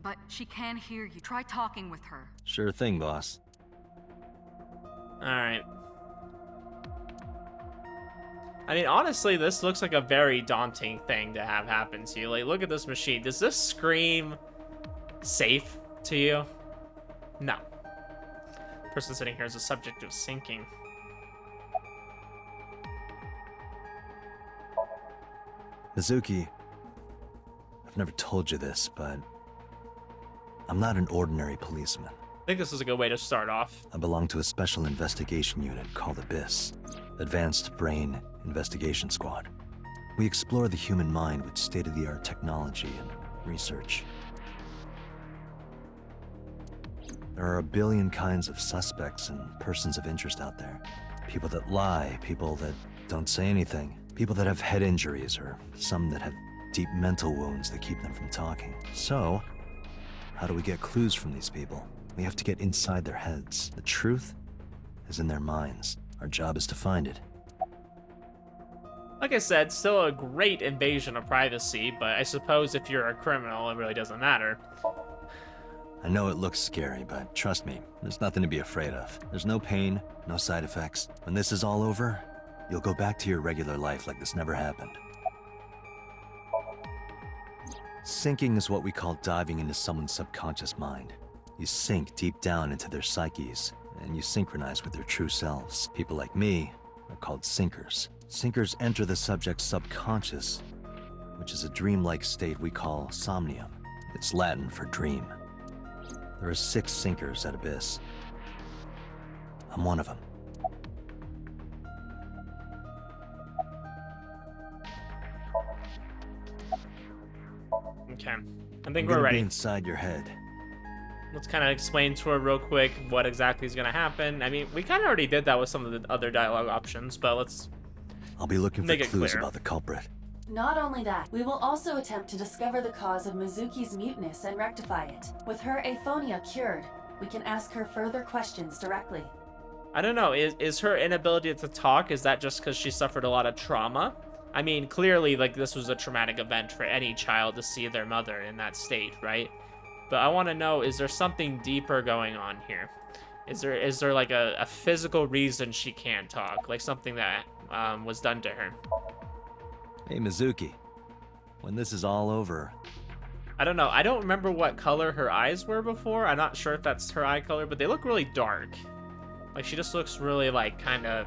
but she can hear you. Try talking with her. Sure thing, boss. Alright. I mean, honestly, this looks like a very daunting thing to have happen to you. Like, look at this machine. Does this scream safe to you? No. The person sitting here is a subject of syncing. Mizuki, I've never told you this, but I'm not an ordinary policeman. I think this is a good way to start off. I belong to a special investigation unit called ABIS, Advanced Brain Investigation Squad. We explore the human mind with state-of-the-art technology and research. There are a billion kinds of suspects and persons of interest out there. People that lie, people that don't say anything, people that have head injuries, or some that have deep mental wounds that keep them from talking. So, how do we get clues from these people? We have to get inside their heads. The truth is in their minds. Our job is to find it. Like I said, still a great invasion of privacy, but I suppose if you're a criminal, it really doesn't matter. I know it looks scary, but trust me, there's nothing to be afraid of. There's no pain, no side effects. When this is all over, you'll go back to your regular life like this never happened. Syncing is what we call diving into someone's subconscious mind. You sink deep down into their psyches, and you synchronize with their true selves. People like me are called syncers. Syncers enter the subject's subconscious, which is a dreamlike state we call Somnium. It's Latin for dream. There are 6 syncers at ABIS. I'm one of them. Okay, I think I'm we're gonna ready. be inside your head. Let's kind of explain to her real quick what exactly is going to happen. I mean, we kind of already did that with some of the other dialogue options, but let's I'll be looking for make it clues clear. about the culprit. Not only that, we will also attempt to discover the cause of Mizuki's muteness and rectify it. With her aphonia cured, we can ask her further questions directly. I don't know, is her inability to talk, is that just because she suffered a lot of trauma? I mean, clearly, like, this was a traumatic event for any child to see their mother in that state, right? But I want to know, is there something deeper going on here? Is there like a physical reason she can't talk? Like something that was done to her? Hey, Mizuki. When this is all over, I don't know. I don't remember what color her eyes were before. I'm not sure if that's her eye color, but they look really dark. Like, she just looks really, like, kind of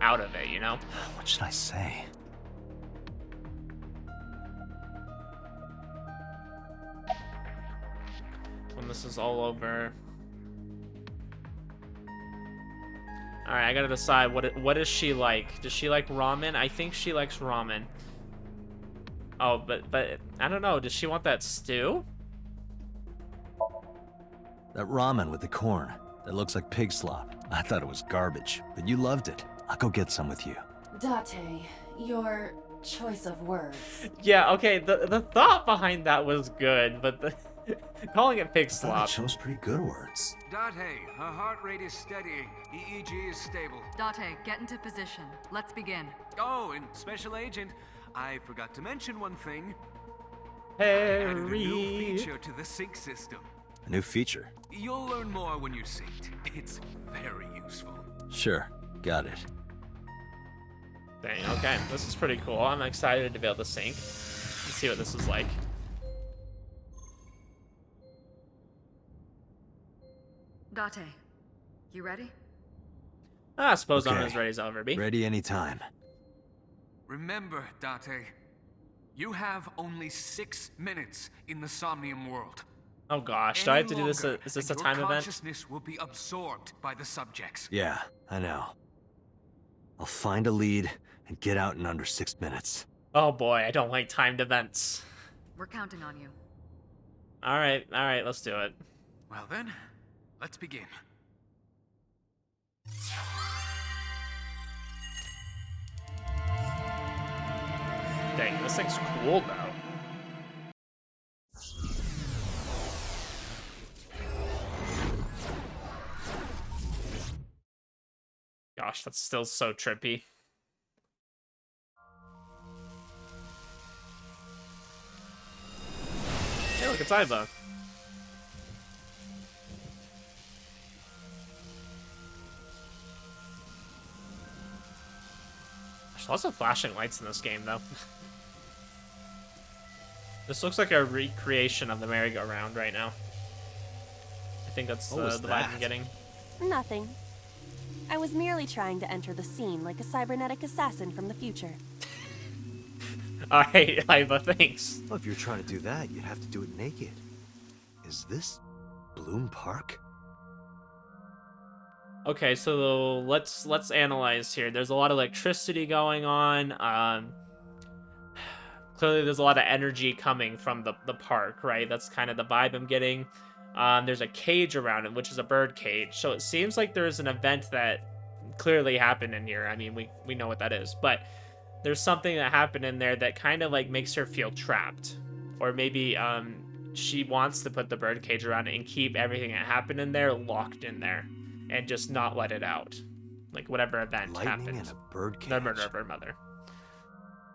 out of it, you know? what should I say? When this is all over. Alright, I gotta decide, what is she like? Does she like ramen? I think she likes ramen. Oh, but I don't know. Does she want that stew? That ramen with the corn. That looks like pig slop. I thought it was garbage, but you loved it. I'll go get some with you. Date, your choice of words. Yeah, okay, the thought behind that was good, but calling it pig I thought slop. it chose pretty good words. Date, her heart rate is steadying. EEG is stable. Date, get into position. Let's begin. Oh, and Special Agent, I forgot to mention one thing. I added a new Harry. feature to the sync system. A new feature. You'll learn more when you're synced. It's very useful. Sure, got it. Dang, okay, this is pretty cool. I'm excited to be able to sync. Let's see what this is like. Date, you ready? I suppose I'm Okay. as ready as I'll ever be. Ready anytime. Remember, Date, You have only 6 minutes in the Somnium world. Oh gosh, do I have to do this? Any Is this a longer, time and your event? consciousness will be absorbed by the subjects. Yeah, I know. I'll find a lead and get out in under 6 minutes. Oh boy, I don't like timed events. We're counting on you. All right, let's do it. Well then, let's begin. Dang, this thing's cool though. Gosh, that's still so trippy. Hey, look, it's Iva. There's lots of flashing lights in this game, though. This looks like a recreation of the merry-go-round right now. I think that's the vibe I'm getting. Nothing. I was merely trying to enter the scene like a cybernetic assassin from the future. Alright, Iva, thanks. Well, if you're trying to do that, you'd have to do it naked. Is this Bloom Park? Okay, so let's analyze here. There's a lot of electricity going on. Clearly there's a lot of energy coming from the park, right? That's kind of the vibe I'm getting. There's a cage around it, which is a bird cage. So it seems like there's an event that clearly happened in here. I mean, we know what that is, but there's something that happened in there that kind of like makes her feel trapped. Or maybe she wants to put the bird cage around it and keep everything that happened in there locked in there and just not let it out. Like whatever event Lightning happened. and a bird cage. The murder of her mother.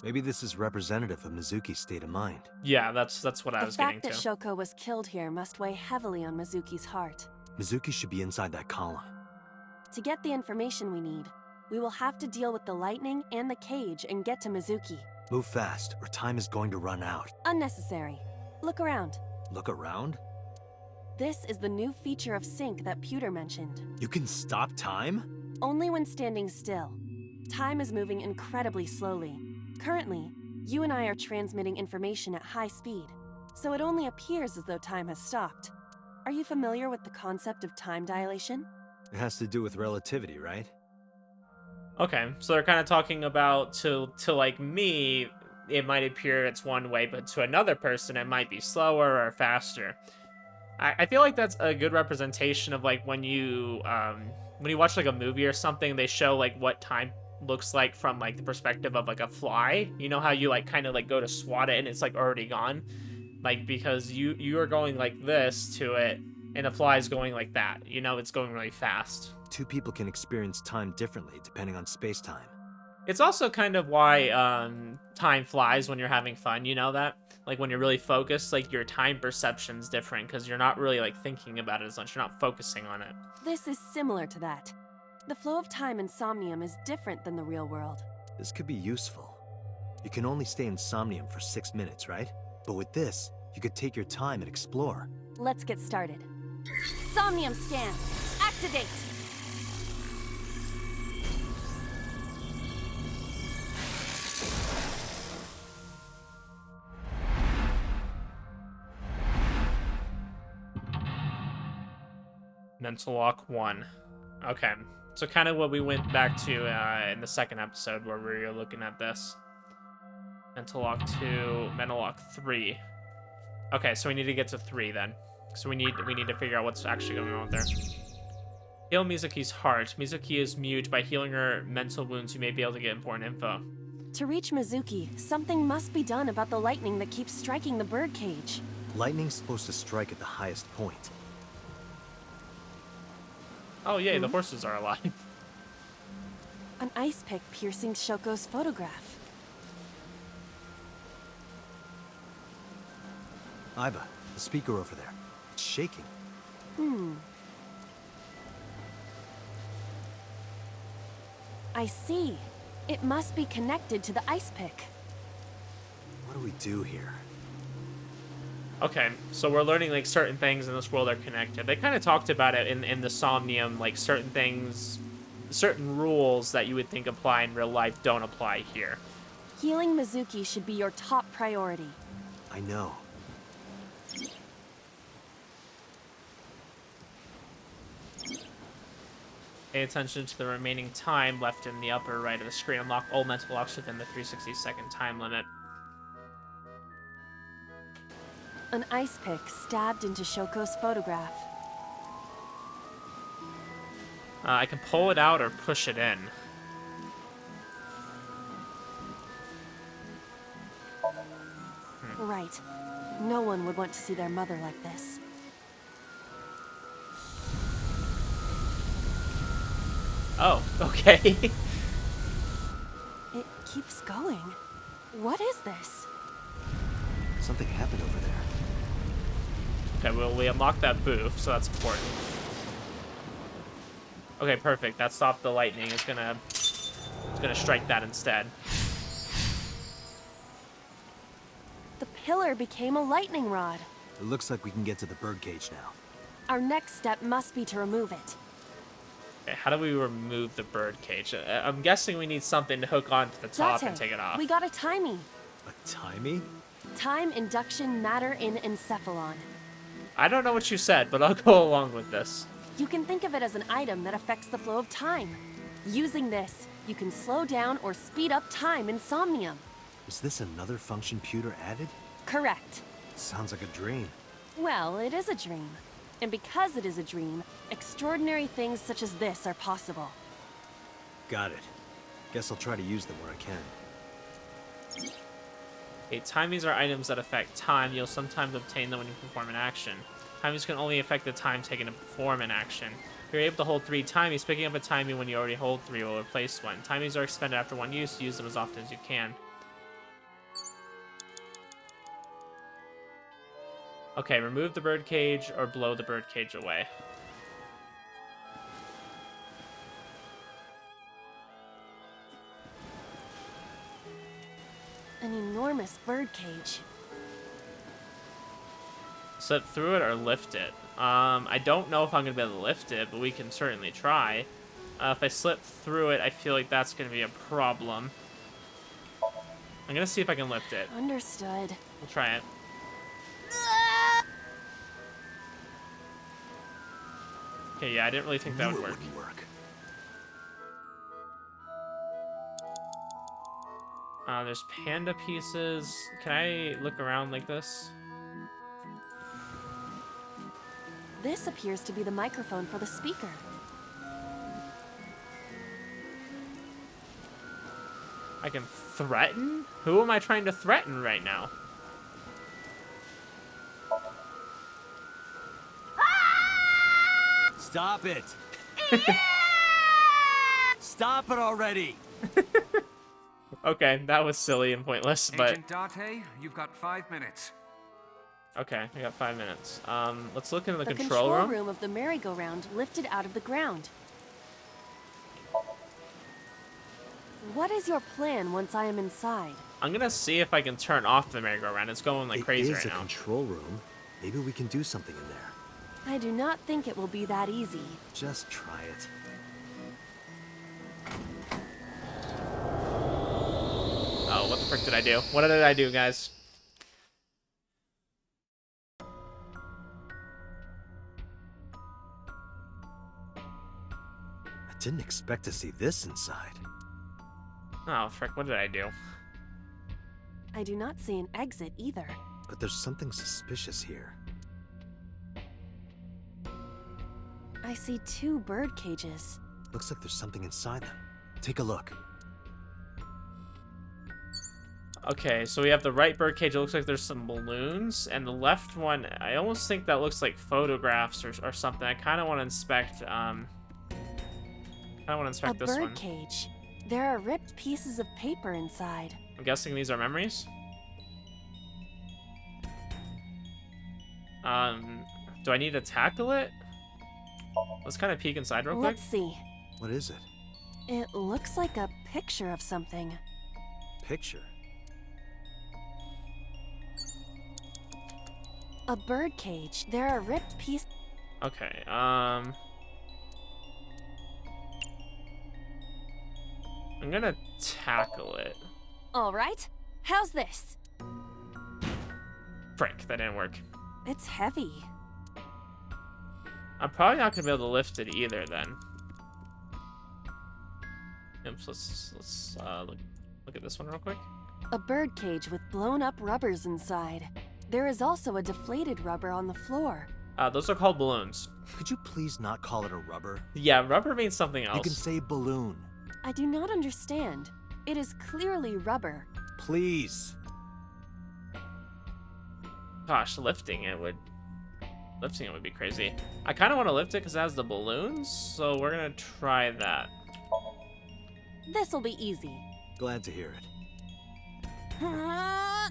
Maybe this is representative of Mizuki's state of mind. Yeah, that's what I was getting The to. fact that Shoko was killed here must weigh heavily on Mizuki's heart. Mizuki should be inside that column. To get the information we need, we will have to deal with the lightning and the cage and get to Mizuki. Move fast, or time is going to run out. Unnecessary. Look around. Look around? This is the new feature of Sync that Pewter mentioned. You can stop time? Only when standing still. Time is moving incredibly slowly. Currently, you and I are transmitting information at high speed, so it only appears as though time has stopped. Are you familiar with the concept of time dilation? It has to do with relativity, right? Okay, so they're kind of talking about to like me, it might appear it's one way, but to another person it might be slower or faster. I feel like that's a good representation of like when you watch like a movie or something, they show like what time looks like from like the perspective of like a fly. You know how you like kind of like go to swat it and it's like already gone, like because you are going like this to it and the fly is going like that. You know, it's going really fast. Two people can experience time differently depending on space-time. It's also kind of why time flies when you're having fun, you know that? Like when you're really focused, like your time perception's different because you're not really like thinking about it as much. You're not focusing on it. This is similar to that. The flow of time in Somnium is different than the real world. This could be useful. You can only stay in Somnium for 6 minutes, right? But with this, you could take your time and explore. Let's get started. Somnium scan. Activate! Mental Lock 1. Okay. So kind of what we went back to in the second episode where we were looking at this. Mental Lock 2, Mental Lock 3. Okay, so we need to get to 3 then. So we need to figure out what's actually going on there. Heal Mizuki's heart. Mizuki is mute. By healing her mental wounds, you may be able to get important info. To reach Mizuki, something must be done about the lightning that keeps striking the birdcage. Lightning's supposed to strike at the highest point. Oh yay, the horses are alive. An ice pick piercing Shoko's photograph. Iba, the speaker over there. It's shaking. I see. It must be connected to the ice pick. What do we do here? Okay, so we're learning like certain things in this world are connected. They kind of talked about it in the Somnium, like certain things, certain rules that you would think apply in real life don't apply here. Healing Mizuki should be your top priority. I know. Pay attention to the remaining time left in the upper right of the screen. Unlock all mental locks within the 360-second time limit. An ice pick stabbed into Shoko's photograph. I can pull it out or push it in. Right. No one would want to see their mother like this. Oh, okay. It keeps going. What is this? Something happened over there. Okay, well, we unlocked that booth, so that's important. Okay, perfect. That stopped the lightning. It's gonna strike that instead. The pillar became a lightning rod. It looks like we can get to the birdcage now. Our next step must be to remove it. Okay, how do we remove the bird cage? I'm guessing we need something to hook onto the top and take it off. We got a timey. A timey? Time induction matter in encephalon. I don't know what you said, but I'll go along with this. You can think of it as an item that affects the flow of time. Using this, you can slow down or speed up time in Somnium. Is this another function Pewter added? Correct. Sounds like a dream. Well, it is a dream. And because it is a dream, extraordinary things such as this are possible. Got it. Guess I'll try to use them where I can. Okay, timies are items that affect time. You'll sometimes obtain them when you perform an action. Timies can only affect the time taken to perform an action. If you're able to hold 3 timies, picking up a timie when you already hold 3 will replace one. Timies are expended after one use. Use them as often as you can. Okay, remove the birdcage or blow the birdcage away. An enormous birdcage. Slip through it or lift it. I don't know if I'm going to be able to lift it, but we can certainly try. If I slip through it, I feel like that's going to be a problem. I'm going to see if I can lift it. Understood. We'll try it. Okay, yeah, I didn't really think that would work. Wouldn't work. There's panda pieces. Can I look around like this? This appears to be the microphone for the speaker. I can threaten? Who am I trying to threaten right now? Stop it! Stop it already! Okay, that was silly and pointless, but... Agent Date, you've got 5 minutes. Okay, we got 5 minutes. Let's look into the The control room. room of the merry-go-round lifted out of the ground. What is your plan once I am inside? I'm gonna see if I can turn off the merry-go-round. It's going like crazy It is right a now. control room. Maybe we can do something in there. I do not think it will be that easy. Just try it. Oh, what the frick did I do? What did I do, guys? I didn't expect to see this inside. Oh, frick, what did I do? I do not see an exit either. But there's something suspicious here. I see 2 bird cages. Looks like there's something inside them. Take a look. Okay, so we have the right birdcage. It looks like there's some balloons, and the left one, I almost think that looks like photographs or something. I kind of want to inspect. I want to inspect this A one. bird cage. There are ripped pieces of paper inside. I'm guessing these are memories. Do I need to tackle it? Let's kind of peek inside real quick. Let's see. What is it? It looks like a picture of something. Picture? A bird cage. There are ripped pieces. Okay. I'm gonna tackle it. All right. How's this? Frick, that didn't work. It's heavy. I'm probably not gonna be able to lift it either then. Oops, let's look at this one real quick. A bird cage with blown up rubbers inside. There is also a deflated rubber on the floor. Those are called balloons. Could you please not call it a rubber? Yeah, rubber means something else. You can say balloon. I do not understand. It is clearly rubber. Please. Gosh, lifting it would be crazy. I kind of want to lift it because it has the balloons, so we're gonna try that. This'll be easy. Glad to hear it. I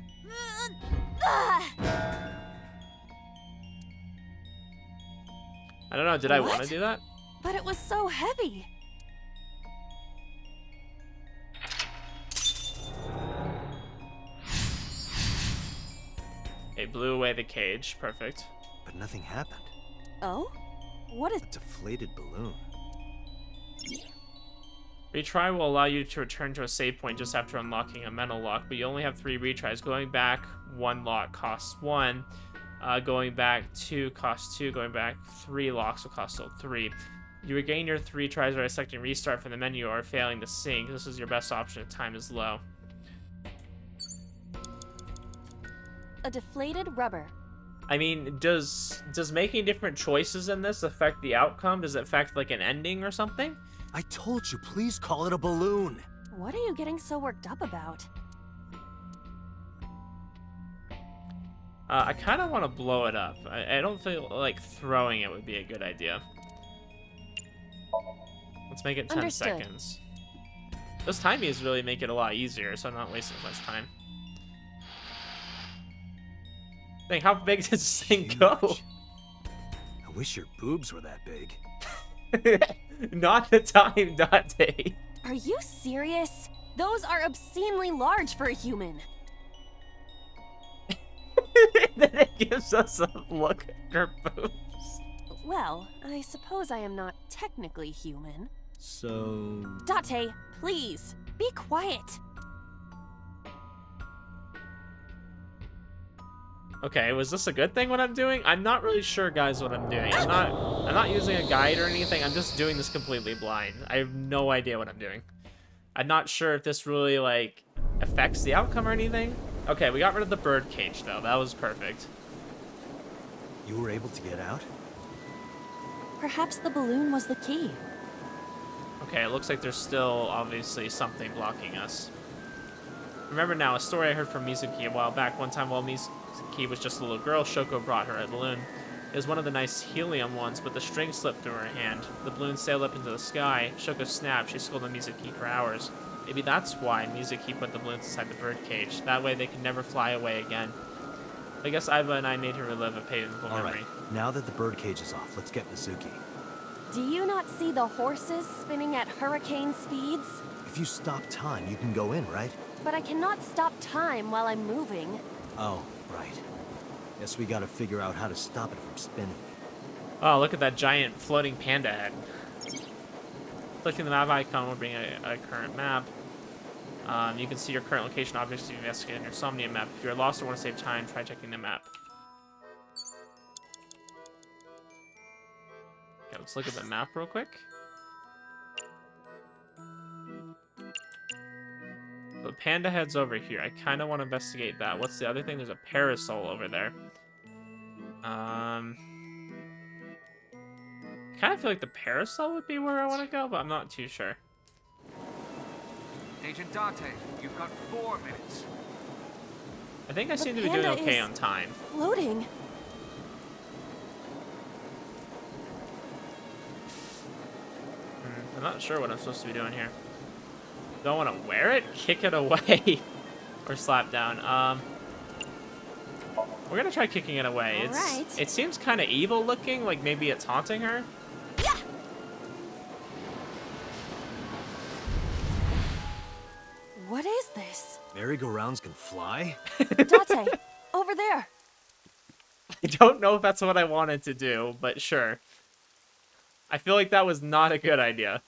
don't know, did I want to What? do that? But it was so heavy. It blew away the cage. Perfect. But nothing happened. Oh? What is... A deflated balloon. Retry will allow you to return to a save point just after unlocking a mental lock, but you only have 3 retries. Going back 1 lock costs 1. Going back 2 costs 2. Going back 3 locks will cost 3. You regain your 3 tries by selecting restart from the menu or failing to sync. This is your best option if time is low. a deflated rubber? I mean, does making different choices in this affect the outcome? Does it affect like an ending or something? I told you, please call it a balloon. What are you getting so worked up about? I kind of want to blow it up. I don't feel like throwing it would be a good idea. Let's make it 10 Understood. seconds. Those timies really make it a lot easier, so I'm not wasting as much time. Dang, how big does this thing go? I wish your boobs were that big. Not the time, Dante. Are you serious? Those are obscenely large for a human. Then it gives us a look at her boobs. Well, I suppose I am not technically human. So... Date, please, be quiet. Okay, was this a good thing what I'm doing? I'm not really sure, guys, what I'm doing. I'm not using a guide or anything. I'm just doing this completely blind. I have no idea what I'm doing. I'm not sure if this really, like, affects the outcome or anything. Okay, we got rid of the bird cage, though. That was perfect. You were able to get out? Perhaps the balloon was the key. Okay, it looks like there's still, obviously, something blocking us. Remember now, a story I heard from Mizuki a while back. One time while Mizuki was just a little girl, Shoko brought her a balloon. It was one of the nice helium ones, but the string slipped through her hand. The balloon sailed up into the sky. Shoko snapped. She scolded Mizuki for hours. Maybe that's why Mizuki put the balloons inside the bird cage. That way they could never fly away again. I guess Aiba and I made her relive a painful memory. Alright, now that the bird cage is off, let's get Mizuki. Do you not see the horses spinning at hurricane speeds? If you stop time, you can go in, right? But I cannot stop time while I'm moving. Oh, right. Guess we gotta figure out how to stop it from spinning. Oh, look at that giant floating panda head. Clicking the map icon will bring a current map. You can see your current location objects you investigate in your Somnium map. If you're lost or want to save time, try checking the map. Okay, let's look at the map real quick. So the panda head's over here. I kind of want to investigate that. What's the other thing? There's a parasol over there. Kind of feel like the parasol would be where I want to go, but I'm not too sure. Agent Date, you've got 4 minutes. I think I The seem to be doing panda okay is- on time. Floating. I'm not sure what I'm supposed to be doing here. Don't want to wear it? Kick it away. Or slap down. We're gonna try kicking it away. Alright. It seems kind of evil looking, like maybe it's haunting her. Yeah. What is this? Merry-go-rounds can fly? Date, over there. I don't know if that's what I wanted to do, but sure. I feel like that was not a good idea.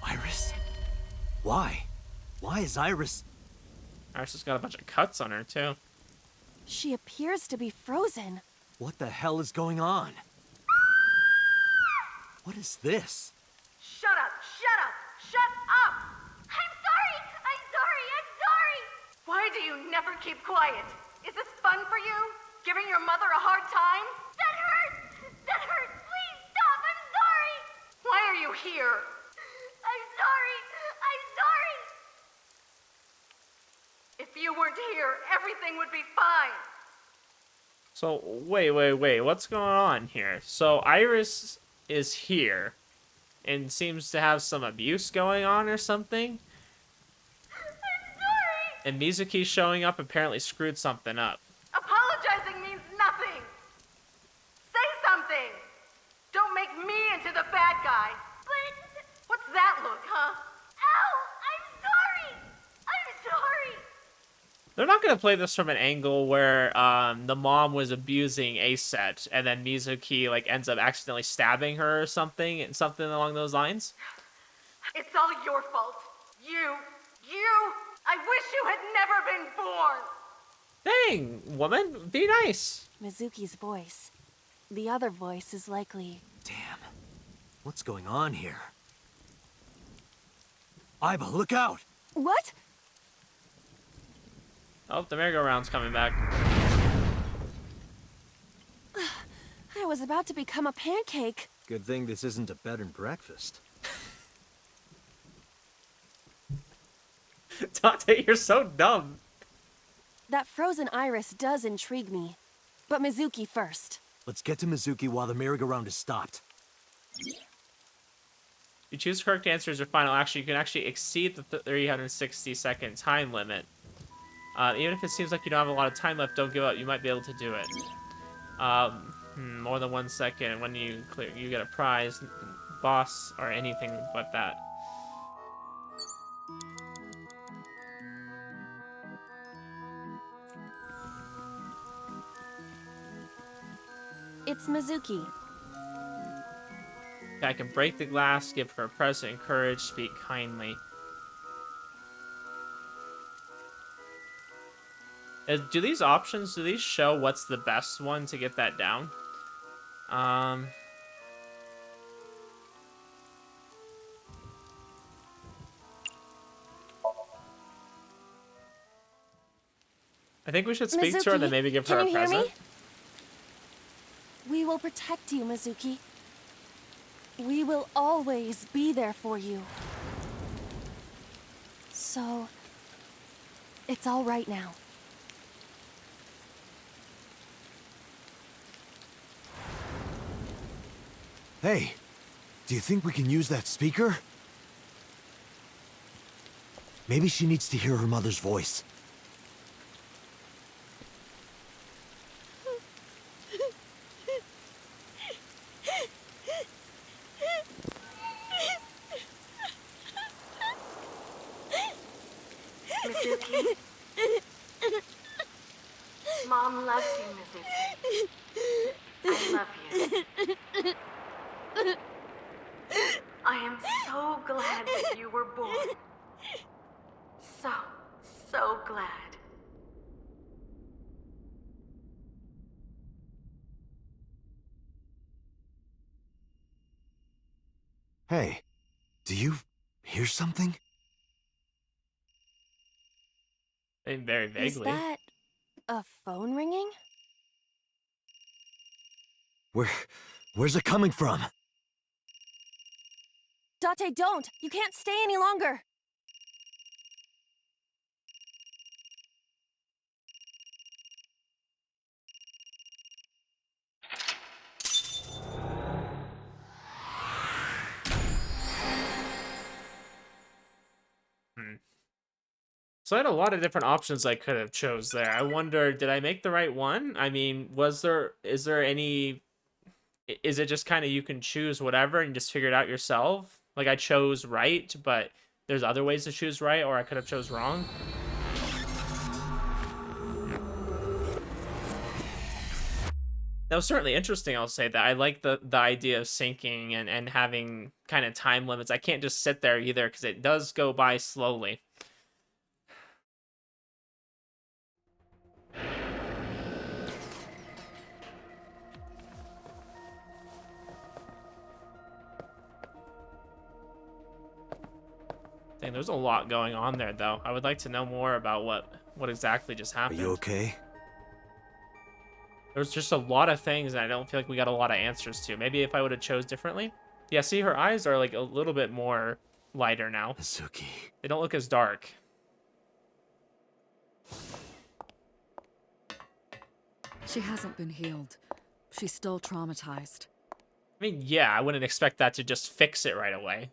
Iris? Why? Why is Iris... Iris has got a bunch of cuts on her, too. She appears to be frozen. What the hell is going on? What is this? Shut up! Shut up! Shut up! I'm sorry! I'm sorry! I'm sorry! Why do you never keep quiet? Is this fun for you? Giving your mother a hard time? That hurts! That hurts! Please stop! I'm sorry! Why are you here? I'm sorry! I'm sorry! If you weren't here, everything would be fine. So, wait. What's going on here? So, Iris is here and seems to have some abuse going on or something. I'm sorry! And Mizuki showing up apparently screwed something up. Apologizing means nothing. Say something. Don't make me into the bad guy. But... What's that look, huh? Ow! I'm sorry! I'm sorry! They're not going to play this from an angle where the mom was abusing Aset and then Mizuki like ends up accidentally stabbing her or something along those lines. It's all your fault. You. I wish you had never been born. Dang, woman, be nice. Mizuki's voice. The other voice is likely... Damn. What's going on here? Iba, look out! What? Oh, the merry-go-round's coming back. I was about to become a pancake. Good thing this isn't a bed and breakfast. Dante, you're so dumb. That frozen Iris does intrigue me. But Mizuki first. Let's get to Mizuki while the merry-go-round is stopped. You choose correct answers or final action, you can actually exceed the 360-second time limit. Even if it seems like you don't have a lot of time left, don't give up. You might be able to do it. More than 1 second. When you clear, you get a prize, boss, or anything but that. It's Mizuki. I can break the glass, give her a present, encourage, speak kindly. Do these options, do these show what's the best one to get that down? I think we should speak to her and then maybe give her a present. We will protect you, Mizuki. We will always be there for you. So, it's all right now. Hey, do you think we can use that speaker? Maybe she needs to hear her mother's voice. Mizuki. Mom loves you, Mizuki. I love you. I am so glad that you were born. So glad. Hey, do you hear something? Very vaguely. Is that a phone ringing? Where's it coming from? Date, don't! You can't stay any longer! So I had a lot of different options I could have chose there. I wonder, did I make the right one? I mean, is there any, is it just kind of you can choose whatever and just figure it out yourself? Like I chose right, but there's other ways to choose right, or I could have chose wrong. That was certainly interesting, I'll say that. I like the idea of syncing and having kind of time limits. I can't just sit there either because it does go by slowly. Dang, there's a lot going on there, though. I would like to know more about what exactly just Are happened. you okay? There's just a lot of things, and I don't feel like we got a lot of answers to. Maybe if I would have chose differently. Yeah, see, her eyes are like a little bit more lighter now. Mizuki. They don't look as dark. She hasn't been healed. She's still traumatized. I mean, yeah, I wouldn't expect that to just fix it right away.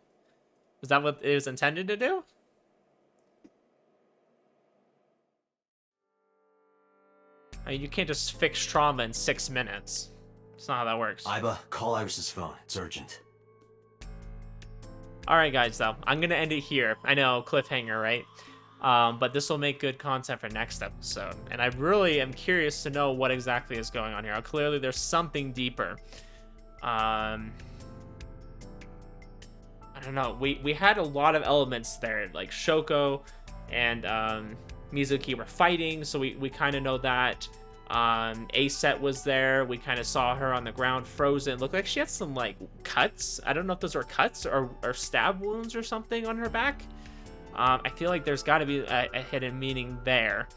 Is that what it was intended to do? I mean, you can't just fix trauma in 6 minutes. That's not how that works. Iba, call Iris's phone. It's urgent. Alright, guys, though. I'm going to end it here. I know, cliffhanger, right? But this will make good content for next episode. And I really am curious to know what exactly is going on here. Clearly, there's something deeper. I don't know. We had a lot of elements there. Like, Shoko and Mizuki were fighting, so we kind of know that. A-Set was there. We kind of saw her on the ground frozen. Looked like she had some, like, cuts. I don't know if those were cuts or stab wounds or something on her back. I feel like there's got to be a hidden meaning there.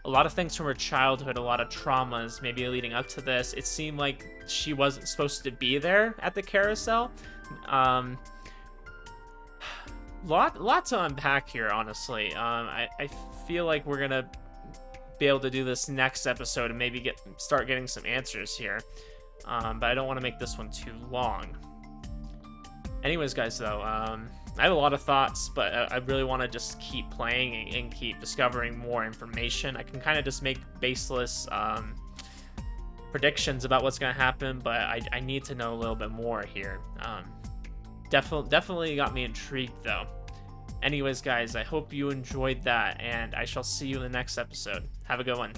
A lot of things from her childhood, a lot of traumas maybe leading up to this. It seemed like she wasn't supposed to be there at the carousel. Lot to unpack here, honestly. I feel like we're gonna be able to do this next episode and maybe start getting some answers here. But I don't want to make this one too long. Anyways, guys, though, I have a lot of thoughts, but I really want to just keep playing and keep discovering more information. I can kind of just make baseless predictions about what's going to happen, but I need to know a little bit more here. Definitely got me intrigued, though. Anyways, guys, I hope you enjoyed that, and I shall see you in the next episode. Have a good one.